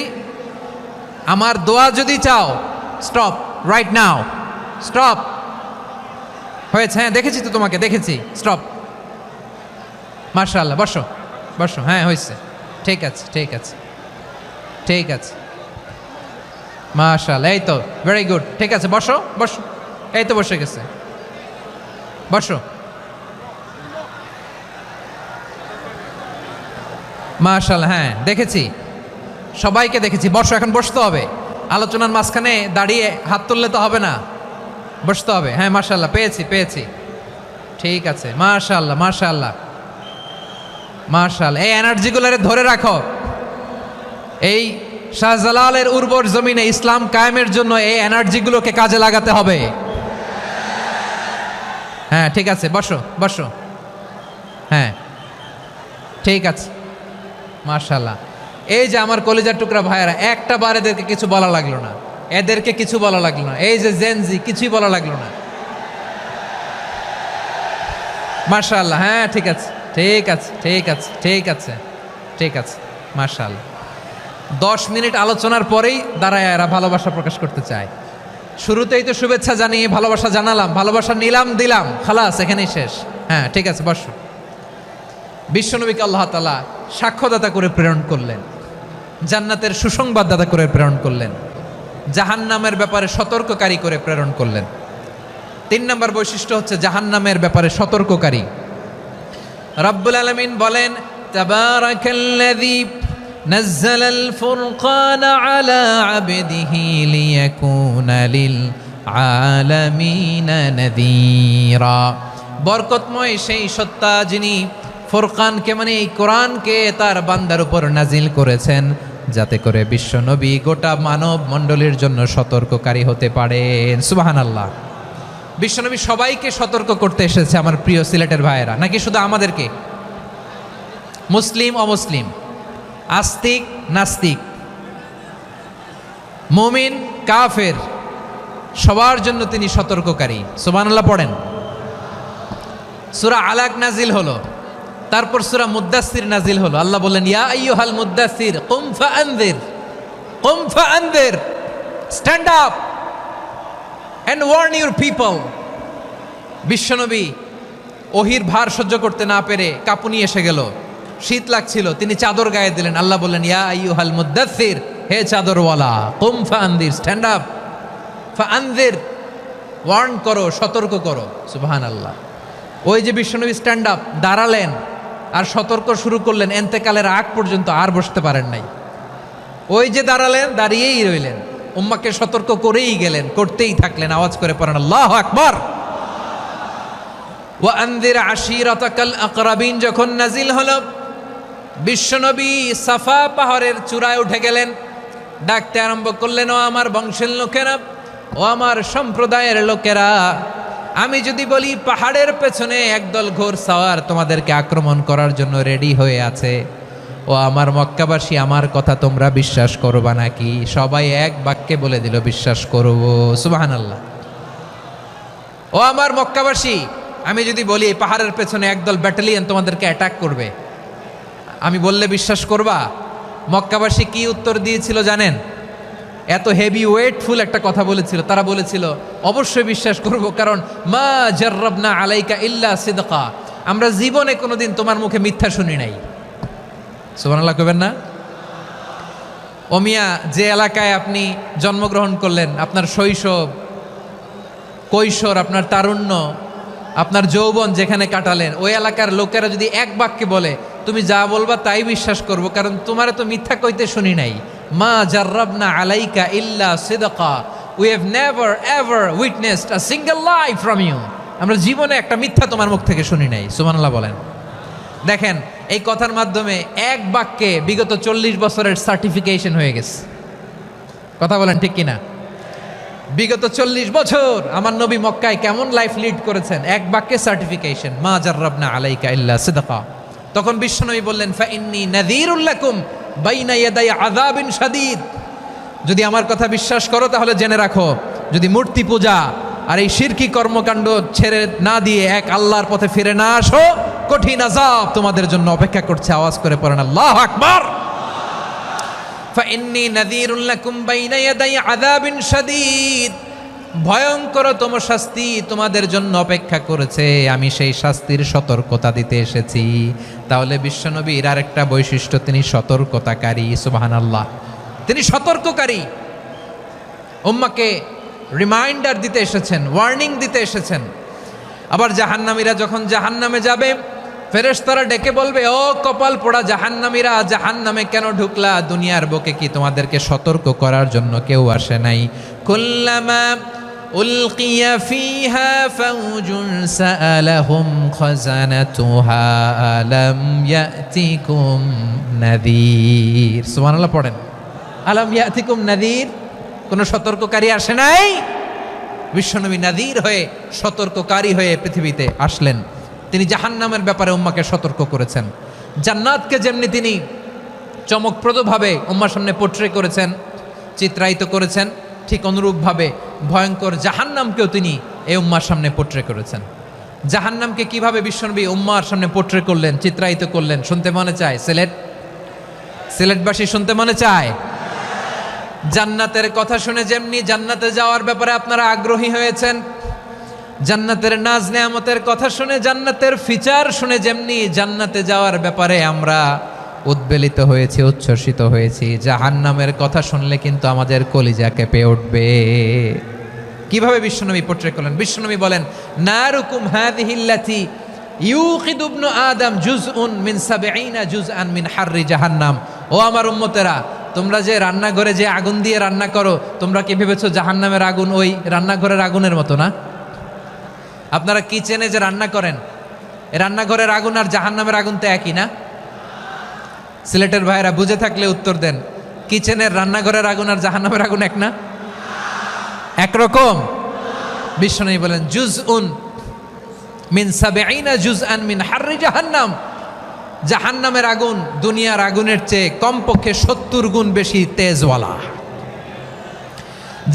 আমার দোয়া যদি চাও, স্টপ রাইট নাও, স্টপ। হয়েছে, হ্যাঁ দেখেছি তো তোমাকে, দেখেছি, স্টপ। মাশাআল্লাহ, বসো বসো, হ্যাঁ হয়েছে, ঠিক আছে ঠিক আছে ঠিক আছে। মাশাআল্লাহ, এই তো ভেরি গুড, ঠিক আছে, বসো বসো। এই তো বসে গেছে, বসো। মাশাআল্লাহ, হ্যাঁ দেখেছি, সবাইকে দেখেছি। বসো, এখন বসতে হবে। আলোচনার মাঝখানে দাঁড়িয়ে হাত তুললে তো হবে না, বসতে হবে। হ্যাঁ মাশাআল্লাহ, পেয়েছি পেয়েছি, ঠিক আছে। মাশাআল্লাহ মাশাআল্লাহ মাশাআল্লাহ। এই এনার্জিগুলোরে ধরে রাখো। এই শাহজালালের উর্বর জমিনে ইসলাম কায়েমের জন্য এই এনার্জিগুলোকে কাজে লাগাতে হবে। হ্যাঁ ঠিক আছে, বসো বসো, হ্যাঁ ঠিক আছে। মাশাআল্লাহ। এই যে আমার কলিজার টুকরা ভাইয়েরা, একটা বার এদেরকে কিছু বলা লাগলো না, এদেরকে কিছু বলা লাগলো না। এই যে জেনজি, কিছুই বলা লাগলো না। মাশাআল্লাহ, হ্যাঁ ঠিক আছে ঠিক আছে ঠিক আছে ঠিক আছে ঠিক আছে। মাশাআল্লাহ। 10 মিনিট আলোচনার পরেই দাঁড়ায় এরা ভালোবাসা প্রকাশ করতে চায়। শুরুতেই তো শুভেচ্ছা জানিয়ে ভালোবাসা জানালাম, ভালোবাসা নিলাম, দিলাম, খালাস, এখানেই শেষ। হ্যাঁ ঠিক আছে, বসো। বিশ্বনবীকে আল্লাহ তাআলা সাক্ষ্যদাতা করে প্রেরণ করলেন, জান্নাতের সুসংবাদদাতা করে প্রেরণ করলেন, জাহান্নামের ব্যাপারে সতর্ককারী করে প্রেরণ করলেন। 3 নম্বর বৈশিষ্ট্য হচ্ছে জাহান্নামের ব্যাপারে সতর্ককারী। রব্বুল আলামিন বলেন, তাবারাকাল্লাযী নাযালাল ফুরকানা আলা আবদিহি লিয়াকুনা লিল আলামিনা নাযীরা। বরকতময় সেই সত্তা যিনি ফুরকানকে, মানে এই কোরআনকে তার বান্দার উপর নাজিল করেছেন, যাতে করে বিশ্ব নবী গোটা মানব মণ্ডলীর জন্য সতর্ককারী হতে পারেন। সুবহানাল্লাহ। বিশ্বনবী সবাইকে সতর্ক করতে এসেছে, আমার প্রিয় সিলেটের ভাইয়েরা, নাকি শুধু আমাদেরকে? মুসলিম অমুসলিম, আস্তিক নাস্তিক, মুমিন কাফের, সবার জন্য তিনি সতর্ককারী। সুবহানাল্লাহ পড়েন। সূরা আলাক নাজিল হলো, তারপর সূরা মুদ্দাসসির নাজিল হলো। আল্লাহ বললেন, ইয়া আইয়ুহাল মুদ্দাসসির কুম ফাআনযির, কুম ফাআনযির, stand up and warn your people. বিশ্বনবী ওহির ভার সহ্য করতে না পেরে কাঁপুনি এসে গেল। শীত লাগছিল, তিনি চাদর গায়ে দিলেন। আল্লাহ বললেন, ইয়া আইয়ুহাল মুদ্দাসসির, হে চাদরওয়ালা, কুম ফাআনদির, স্ট্যান্ড আপ, ফাআনদির, ওয়ার্ন করো, সতর্ক করো। সুবহানাল্লাহ। ওই যে বিশ্বনবী স্ট্যান্ড আপ, দাঁড়ালেন আর সতর্ক শুরু করলেন, এন্তেকালের আগ পর্যন্ত আর বসতে পারেন নাই। ওই যে দাঁড়ালেন, দাঁড়িয়েই রইলেন, উম্মাকে সতর্ক করেই গেলেন, করতেই থাকলেন। আওয়াজ করে পড়েন আল্লাহু আকবার। ওয়া আনযির আশীরাতাকাল আকরাবিন যখন নাজিল হলো, বিশ্বনবী সাফা পাহাড়ের চূড়ায় উঠে গেলেন, ডাকতে আরম্ভ করলেন, ও আমার বংশের লোকেরা, ও আমার সম্প্রদায়ের লোকেরা, আমি যদি বলি পাহাড়ের পেছনে একদল ঘোড়সাওয়ার তোমাদেরকে আক্রমণ করার জন্য রেডি হয়ে আছে, ও আমার মক্কাবাসী, আমার কথা তোমরা বিশ্বাস করবা নাকি? সবাই এক বাক্যে বলে দিল, বিশ্বাস করব। সুবহানাল্লাহ। ও আমার মক্কাবাসী, আমি যদি বলি এই পাহাড়ের পেছনে একদল ব্যাটালিয়ন তোমাদেরকে অ্যাটাক করবে, আমি বললে বিশ্বাস করবা? মক্কাবাসী কি উত্তর দিয়েছিল জানেন? এত হেভি ওয়েটফুল একটা কথা বলেছিল। তারা বলেছিল, অবশ্যই বিশ্বাস করব, কারণ মা জাররাবনা আলাইকা ইল্লা সিদকা, আমরা জীবনে কোনোদিন তোমার মুখে মিথ্যা শুনি নাই। সুবহানাল্লাহ কইবেন না? ও মিয়া, যে এলাকায় আপনি জন্মগ্রহণ করলেন, আপনার শৈশব, কৈশোর, আপনার তারুণ্য, আপনার যৌবন যেখানে কাটালেন, ওই এলাকার লোকেরা যদি এক বাক্যে বলে তুমি যা বলবা তাই বিশ্বাস করব, কারণ তোমারে তো মিথ্যা কইতে শুনি নাই। মা জাররাবনা আলাইকা ইল্লা সিদকা, we have never ever witnessed a single lie from you, আমরা জীবনে একটা মিথ্যা তোমার মুখ থেকে শুনি নাই। সুবহানাল্লাহ বলেন। দেখেন, এই কথার মাধ্যমে এক বাক্যে বিগত 40 বছরের সার্টিফিকেশন হয়ে গেছে। কথা বলেন ঠিক কিনা? বিগত 40 বছর আমার নবী মক্কায় কেমন লাইফ লিড করেছেন, এক বাক্যে সার্টিফিকেশন, মা জাররাবনা আলাইকা ইল্লা সিদকা। তখন বিশ্বনবী বললেন, ফাইন্নী নাযীরুল লাকুম বাইনা ইয়াদাই আযাবিন শাদীদ, যদি আমার কথা বিশ্বাস করো তাহলে জেনে রাখো, যদি মূর্তি পূজা আর এই শিরকি কর্মকাণ্ড ছেড়ে না দিয়ে এক আল্লাহর পথে ফিরে না আসো, কঠিন আযাব তোমাদের জন্য অপেক্ষা করছে। আওয়াজ করে পড়েন আল্লাহু আকবার। ফাইন্নী নাযীরুল লাকুম বাইনা ইয়াদাই আযাবিন শাদীদ, ভয়ঙ্করতম শাস্তি তোমাদের জন্য অপেক্ষা করেছে, আমি সেই শাস্তির সতর্কতা দিতে এসেছি। তাহলে বিশ্বনবীর আরেকটা বৈশিষ্ট্য, তিনি সতর্কতাকারী। সুবহানাল্লাহ। তিনি সতর্ককারী, উম্মাকে রিমাইন্ডার দিতে এসেছেন, ওয়ার্নিং দিতে এসেছেন। আবার জাহান্নামীরা যখন জাহান্নামে যাবে, ফেরেশতারা ডেকে বলবে, ও কপাল পোড়া জাহান্নামীরা, জাহান্নামে কেন ঢুকলা? দুনিয়ার বুকে কি তোমাদেরকে সতর্ক করার জন্য কেউ আসে নাই? কুল্লামা উলকিয়া ফিহা ফাউজুন সাআলাহুম খাজানাতুহা আলাম ইয়াতিকুম নাযীর। সুবহানাল্লাহ পড়েন। আলাম ইয়াতিকুম নাযীর, কোন সতর্ককারী আসে নাই? বিশ্বনবী নাযীর হয়ে, সতর্ককারী হয়ে পৃথিবীতে আসলেন। তিনি জাহান্নামের ব্যাপারে উম্মাকে সতর্ক করেছেন। জান্নাতকে যেমনি তিনি চমকপ্রদভাবে উম্মার সামনে পোট্রে করেছেন, চিত্রায়িত করেছেন, ঠিক অনুরূপভাবে ভয়ঙ্কর জাহান্নামকেও তিনি এই উম্মার সামনে পোট্রে করেছেন। জাহান্নামকে কিভাবে বিশ্বনবী উম্মার সামনে পোট্রে করলেন, চিত্রায়িত করলেন, শুনতে মনে চায়? সিলেটবাসী শুনতে মনে চায়? জান্নাতের কথা শুনে যেমনি জান্নাতে যাওয়ার ব্যাপারে আপনারা আগ্রহী হয়েছেন, জান্নাতের নাজ নেয়ামতের কথা শুনে, জান্নাতের ফিচার শুনে যেমনি জান্নাতে যাওয়ার ব্যাপারে আমরা উদ্বেলিত হয়েছি, উচ্ছ্বসিত হয়েছি, জাহান্নামের কথা শুনলে কিন্তু আমাদের কলিজা কেঁপে উঠবে। কিভাবে বিশ্বনবী পোট্রে করলেন? বিশ্বনবী বলেন, নারুকুম হাযিহিল্লাতী ইউকিদু ইবনু আদম জুজউন মিন ৭০ জুজআন মিন হাররি জাহান্নাম। ও আমার উম্মতেরা, তোমরা যে রান্নাঘরে যে আগুন দিয়ে রান্না করো, তোমরা কি ভেবেছো জাহান্নামের আগুন ওই রান্নাঘরের আগুনের মতো না? আপনারা কিচেনে যে রান্না করেন, রান্নাঘরের আগুন আর জাহান্নামের আগুন তো একই না? সিলেটের ভাইরা বুঝে থাকলে উত্তর দেন, কিচেনের রান্নাঘরের আগুন আর জাহান্নামের আগুন এক না? একরকম? বিশ্বনবী বলেন, জুজউন মিন ৭০ জুজআন মিন হাররি জাহান্নাম, জাহান্নামের আগুন দুনিয়ার আগুনের চেয়ে কমপক্ষে ৭০ গুণ বেশি তেজওয়ালা।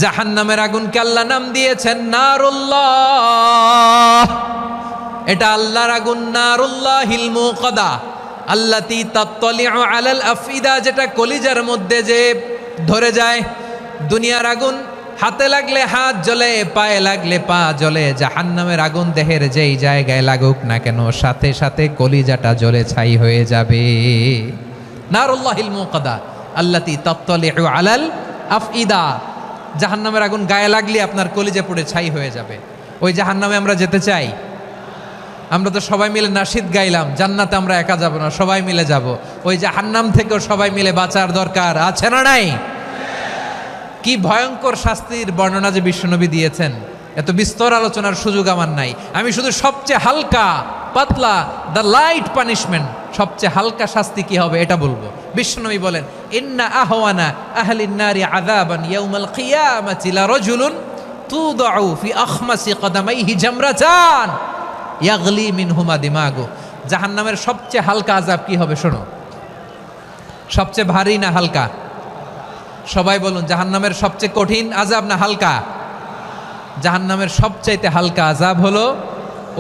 জাহান্নামের আগুনকে আল্লাহ নাম দিয়েছেন নারুল্লাহ। এটা আল্লাহর আগুন, নারুল্লাহিল মুকাদা আল্লাতী তাত্তালিউ আলাল আফইদা, যেটা কলিজার মধ্যে যে ধরে যায়। দুনিয়ার আগুন হাতে লাগলে হাত জ্বলে, পায়ে লাগলে পা জ্বলে, জাহান্নামের আগুন দেহের যেই জায়গায় লাগুক না কেন সাথে সাথে কলিজাটা জ্বলে ছাই হয়ে যাবে। নারুল্লাহিল মুকাদা আল্লাতী তাত্তালিউ আলাল আফইদা, জাহান্নামের আগুন গায়ে লাগলে আপনার কলিজা পুড়ে ছাই হয়ে যাবে। ওই জাহান্নামে আমরা যেতে চাই? আমরা তো সবাই মিলে নাশিদ গাইলাম, জান্নাতে আমরা একা যাব না, সবাই মিলে যাব। ওই জাহান্নাম থেকেও সবাই মিলে বাঁচার দরকার আছে না নাই? কি ভয়ঙ্কর শাস্তির বর্ণনা যে বিশ্বনবী দিয়েছেন, এত বিস্তর আলোচনার সুযোগ আমার নাই। আমি শুধু সবচেয়ে হালকা পাতলা, দ্য লাইট পানিশমেন্ট, সবচেয়ে হালকা শাস্তি কি হবে এটা বলবো। বিশ্বনবী বলেন, ইন্না আহওয়ানা আহলিন নারি আযাবান ইয়াউমাল কিয়ামাতি লারাজুলুন তুদাউ ফি আখমাসি কদামাইহি জামরাতান ইয়াগলি মিনহুমা দিমাগু। জাহান্নামের সবচেয়ে হালকা আযাব কি হবে শোনো। সবচেয়ে ভারী না হালকা? সবাই বলুন, জাহান্নামের সবচেয়ে কঠিন আযাব না হালকা? জাহান্নামের সবচাইতে হালকা আযাব হলো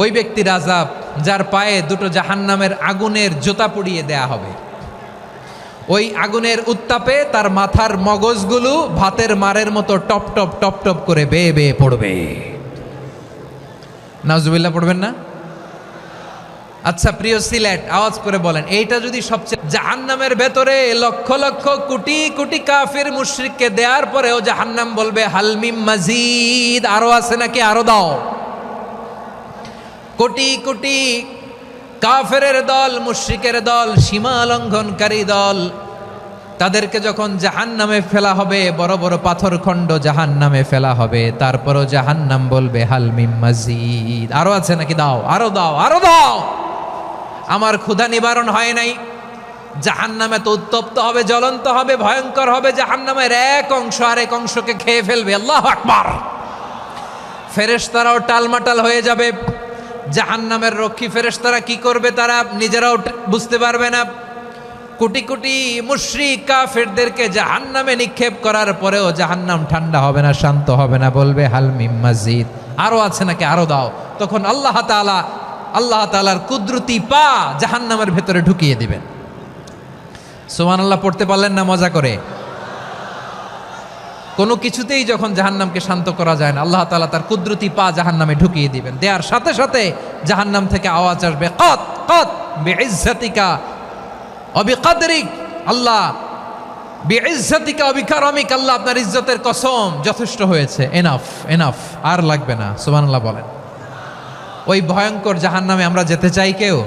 ওই ব্যক্তির আযাব যার পায়ে দুটো জাহান্নামের আগুনের জুতা পুড়িয়ে দেয়া হবে। ওই আগুনের উত্তাপে তার মাথার মগজগুলো ভাতের মারের মতো টপ টপ টপ টপ করে বেয়ে বেয়ে পড়বে। নাউজুবিল্লাহ পড়বেন না? আচ্ছা প্রিয় সিলেট, আওয়াজ করে বলেন, এইটা যদি সবচেয়ে, জাহান্নামের ভেতরে লক্ষ লক্ষ কোটি কোটি কাফির মুশরিককে দেওয়ার পরেও জাহান্নাম বলবে হালমিম মাজিদ, আরো আছে নাকি, আরো দাও। কোটি কোটি কাফেরের দল, মুশরিকের দল, সীমা লঙ্ঘনকারী দল, তাদেরকে যখন জাহান্নামে ফেলা হবে, বড় বড় পাথর খণ্ড জাহান্নামে ফেলা হবে, তারপরও জাহান্নাম বলবে হালমিম মাজিদ, আরো আছে নাকি, দাও, আরো দাও, আরো দাও। আমার ক্ষুধা নিবারণ হয় নাই। জাহান্নামে তো উত্তপ্ত হবে, জ্বলন্ত হবে, ভয়ঙ্কর হবে। জাহান্নামের এক অংশ আরেক অংশকে খেয়ে ফেলবে। আল্লাহু আকবার। ফেরেশতারাও টালমাটাল হয়ে যাবে। জাহান্নামের রক্ষী ফেরেশতারা কি করবে তারা নিজেরাও বুঝতে পারবে না। কোটি কোটি মুশরিক কাফেরদেরকে জাহান্নামে নিক্ষেপ করার পরেও জাহান্নাম ঠান্ডা হবে না, শান্ত হবে না, বলবে হালমিম মাজিদ, আরো আছে নাকি, আরো দাও। তখন আল্লাহ তাআলার কুদরতি পা জাহান্নামের ভেতরে ঢুকিয়ে দিবেন। সুবহানাল্লাহ পড়তে পারলেন না মজা করে? কোনো কিছুতেই যখন জাহান্নামকে শান্ত করা যায় না, আল্লাহ তাআলা তার কুদরতি পা জাহান্নামে ঢুকিয়ে দিবেন। দেওয়ার সাথে সাথে জাহান্নাম থেকে আওয়াজ আসবে, কত কত বিইজ্জাতিকা ওয়া বিকদরিক, আল্লাহ বিইজ্জাতিকা ওয়া বিকারামিক, আল্লাহ আপনার ইজ্জতের কসম, যথেষ্ট হয়েছে, এনাফ এনাফ, আর লাগবে না। সুবহানাল্লাহ বলেন। ওই ভয়ঙ্কর জাহান্নামে আমরা যেতে চাই কেউ?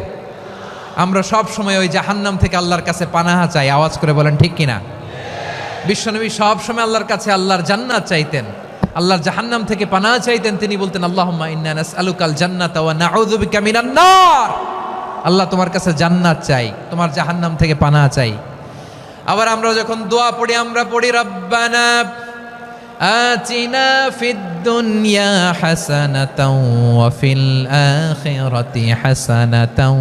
আমরা সব সময় ওই জাহান্নাম থেকে আল্লাহর কাছে পানাহা চাই। আওয়াজ করে বলেন ঠিক কিনা? বিশ্বনবী সব সময় আল্লাহর কাছে আল্লাহর জান্নাত চাইতেন, আল্লাহর জাহান্নাম থেকে পানাহা চাইতেন। তিনি বলতেন, আল্লাহুম্মা ইন্না নাসআলুকাল জান্নাতা ওয়া নাউযু বিকা মিনান নার। আল্লাহ তোমার কাছে জান্নাত চাই, তোমার জাহান্নাম থেকে পানাহা চাই। আবার আমরা যখন দোয়া পড়ি, আমরা পড়ি রব্বানা আতিনা ফিদ দুনিয়া হাসানাতাও ওয়া ফিল আখিরাতি হাসানাতাও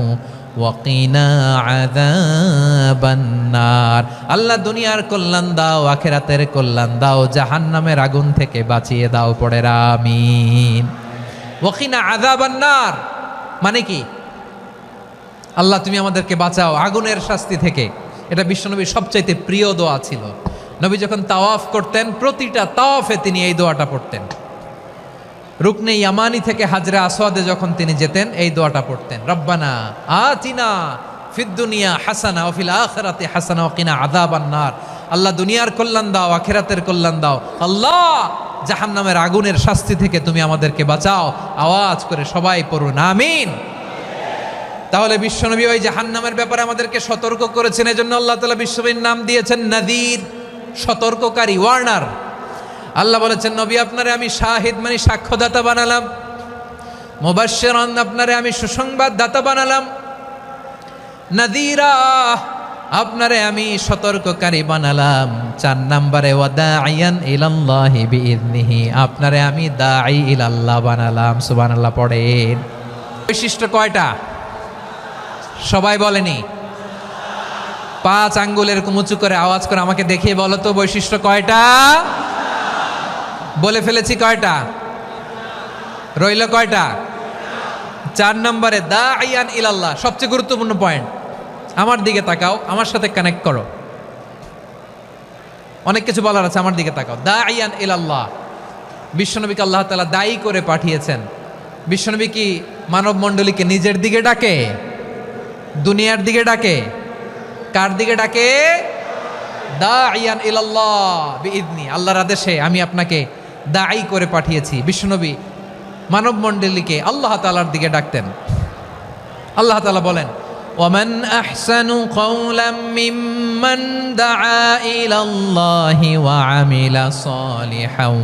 ওয়া কিনা আযাবান নার। আল্লাহ দুনিয়ার কল্যাণ দাও, আখিরাতের কল্যাণ দাও, জাহান্নামের আগুন থেকে বাঁচিয়ে দাও, পড়ে আমিন। ওয়া কিনা আযাবান নার মানে কি? আল্লাহ তুমি আমাদেরকে বাঁচাও আগুনের শাস্তি থেকে। এটা বিশ্বনবীর সবচাইতে প্রিয় দোয়া ছিল। নবী যখন তাওয়াফ করতেন, প্রতিটা তাওয়াফে তিনি এই দোয়াটা পড়তেন। রুকনে ইয়ামানি থেকে হাজরে আসওয়াদে যখন তিনি যেতেন, এই দোয়াটা পড়তেন, রব্বানা আতিনা ফিদ দুনিয়া হাসানা ওয়া ফিল আখিরাতি হাসানা ওয়া কিনা আযাবান নার। আল্লাহ দুনিয়ার কল্যাণ দাও, আখিরাতের কল্যাণ দাও। আল্লাহ জাহান্নামের আগুনের শাস্তি থেকে তুমি আমাদেরকে বাঁচাও। আওয়াজ করে সবাই পড়ুন আমিন। তাহলে বিশ্বনবী ওই জাহান্নামের ব্যাপারে আমাদেরকে সতর্ক করেছেন। এজন্য আল্লাহ তাআলা বিশ্বনবীর নাম দিয়েছেন নাযীর, সতর্ককারী, ওয়ার্নার। আল্লাহ বলেছেন, নবী আপনারে আমি শাহিদ মানে সাক্ষ্যদাতা বানালাম, মুবাশশিরান আপনারে আমি সুসংবাদ দাতা বানালাম, নাযীরা আপনারে আমি সতর্ককারী বানালাম। 4 নম্বরে ওয়া দাঈয়ান ইলাল্লাহি বিইذনিহি, আপনারে আমি দাঈ ইলাল্লাহ বানালাম। সুবহানাল্লাহ পড়েন। বৈশিষ্ট্য কয়টা? সবাই বলেনি? 5 আঙ্গুল এরকম উঁচু করে আওয়াজ করে আমাকে দেখিয়ে বলো তো বৈশিষ্ট্য কয়টা? বলে ফেলেছি কয়টা? রইল কয়টা? 4 নম্বরে দাঈয়ান ইলাল্লাহ, সবচেয়ে গুরুত্বপূর্ণ পয়েন্ট। আমার দিকে তাকাও, আমার সাথে কানেক্ট করো। অনেক কিছু বলার আছে, আমার দিকে তাকাও। দাঈয়ান ইলাল্লাহ, বিশ্বনবীকে আল্লাহ তাআলা দায়ী করে পাঠিয়েছেন। বিশ্বনবী কি মানব মণ্ডলীকে নিজের দিকে ডাকে, দুনিয়ার দিকে ডাকে? কার দিকে ডাকে? দাইয়ান ইলাল্লাহ বিইذনি, আল্লাহর আদেশে আমি আপনাকে দায়ী করে পাঠিয়েছি। বিশ্বনবী মানব মণ্ডলীকে আল্লাহ তাআলার দিকে ডাকতেন। আল্লাহ তাআলা বলেন, ওয়ামান আহসানু কাওলাম মিম্মান দাআ ইলাল্লাহি ওয়া আমিলা সালিহান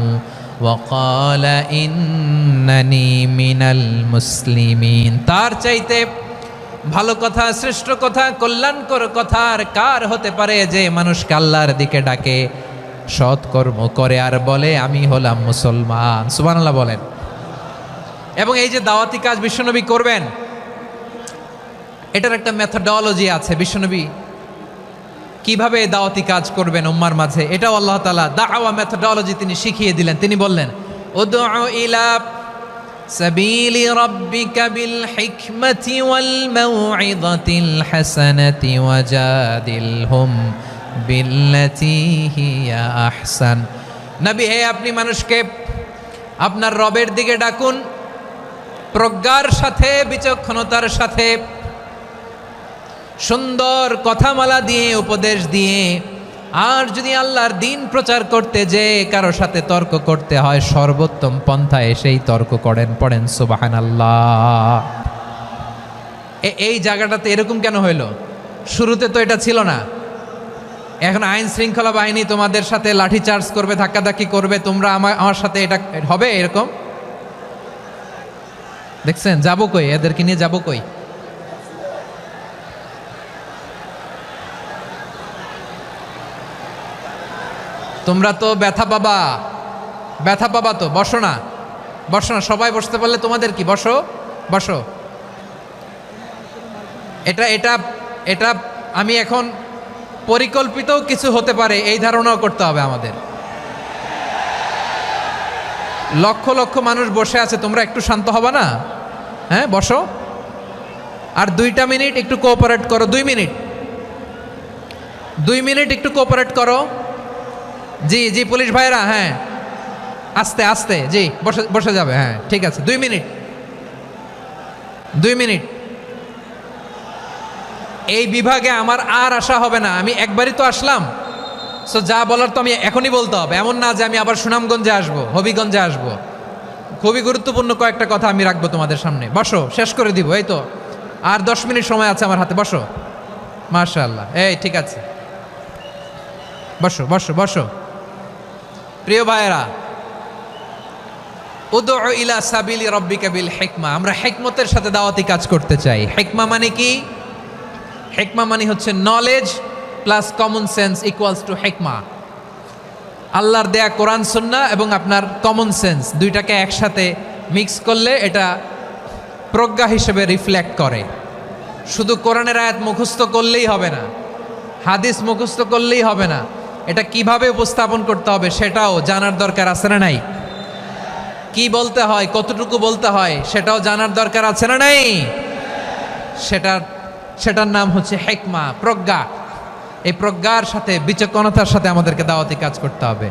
ওয়া ক্বালা ইন্নানি মিনাল মুসলিমিন। তার চাইতে ভালো কথা, শ্রেষ্ঠ কথা, কল্যাণকর কথা আর কার হতে পারে যে মানুষকে আল্লাহর দিকে ডাকে, সৎকর্ম করে আর বলে আমি হলাম মুসলমান। সুবহানাল্লাহ বলেন। এবং এই যে দাওয়াতি কাজ বিশ্বনবী করবেন, এটার একটা মেথডোলজি আছে। বিশ্বনবী কিভাবে দাওয়াতি কাজ করবেন উম্মার মাঝে, এটাও আল্লাহ তাআলা দাওয়া মেথডোলজি তিনি শিখিয়ে দিলেন। তিনি বললেন, উদউ ইলা সাবিলি রাব্বিকা বিল হিকমাতি ওয়াল মাউইযাতিল হাসানাতি ওয়াজাদিলহুম বিল্লাতি হিয়া আহসান। নবী হে, আপনি মানুষকে আপনার রবের দিকে ডাকুন প্রজ্ঞার সাথে, বিচক্ষণতার সাথে, সুন্দর কথামালা দিয়ে, উপদেশ দিয়ে। আর যদি আল্লাহর দিন প্রচার করতে যে কারো সাথে তর্ক করতে হয়, সর্বোত্তম পন্থায় সেই তর্ক করেন। পড়েন সুবহানাল্লাহ। এই জায়গাটাতে এরকম কেন হইল? শুরুতে তো এটা ছিল না। এখন আইন শৃঙ্খলা বাহিনী তোমাদের সাথে লাঠি চার্জ করবে, ধাক্কাধাক্কি করবে, তোমরা আমার সাথে এটা হবে এরকম? দেখছেন যাবো কই? এদেরকে নিয়ে যাবো কই? তোমরা তো ব্যথা পাবা, ব্যথা পাবা তো। বসো না, বসো না, সবাই বসতে পারলে তোমাদের কি? বসো, বসো। এটা এটা এটা আমি এখন পরিকল্পিত কিছু হতে পারে এই ধারণাও করতে হবে আমাদের। লক্ষ লক্ষ মানুষ বসে আছে, তোমরা একটু শান্ত হবা না? হ্যাঁ, বসো। আর 2টা মিনিট একটু কোঅপারেট করো। 2 মিনিট, 2 মিনিট একটু কোঅপারেট করো। জি জি পুলিশ ভাইরা, হ্যাঁ আস্তে আস্তে, জি বসে বসে যাবে। হ্যাঁ ঠিক আছে, 2 মিনিট, 2 মিনিট। এই বিভাগে আমার আর আসা হবে না, আমি একবারই তো আসলাম। সো যা বলার তো আমি এখনই বলতে হবে, এমন না যে আমি আবার সুনামগঞ্জে আসবো, হবিগঞ্জে আসবো। খুবই গুরুত্বপূর্ণ কয়েকটা কথা আমি রাখবো তোমাদের সামনে। বসো, শেষ করে দিব। এই তো আর 10 মিনিট সময় আছে আমার হাতে। বসো, মাশাআল্লাহ। এই ঠিক আছে, বসো বসো বসো। প্রিয় ভাইয়েরা, উদউ ইলা সাবিলি রাব্বিকা বিল হিকমা, আমরা হিকমতের সাথে দাওয়াতি কাজ করতে চাই। হিকমা মানে কি? হিকমা মানে হচ্ছে knowledge plus common sense equals to হিকমা। আল্লাহর দেয়া কোরআন সুন্নাহ এবং আপনার কমন সেন্স, দুইটাকে একসাথে মিক্স করলে এটা প্রজ্ঞা হিসেবে রিফ্লেক্ট করে। শুধু কোরআনের আয়াত মুখস্থ করলেই হবে না, হাদিস মুখস্থ করলেই হবে না, এটা কিভাবে উপস্থাপন করতে হবে সেটাও জানার দরকার আছে না নাই? কি বলতে হয়, কতটুকু বলতে হয় সেটাও জানার দরকার আছে না নাই? সেটার নাম হচ্ছে হিকমা, প্রজ্ঞা। এই প্রজ্ঞার সাথে, বিচক্ষণতার সাথে আমাদেরকে দাওয়াতি কাজ করতে হবে।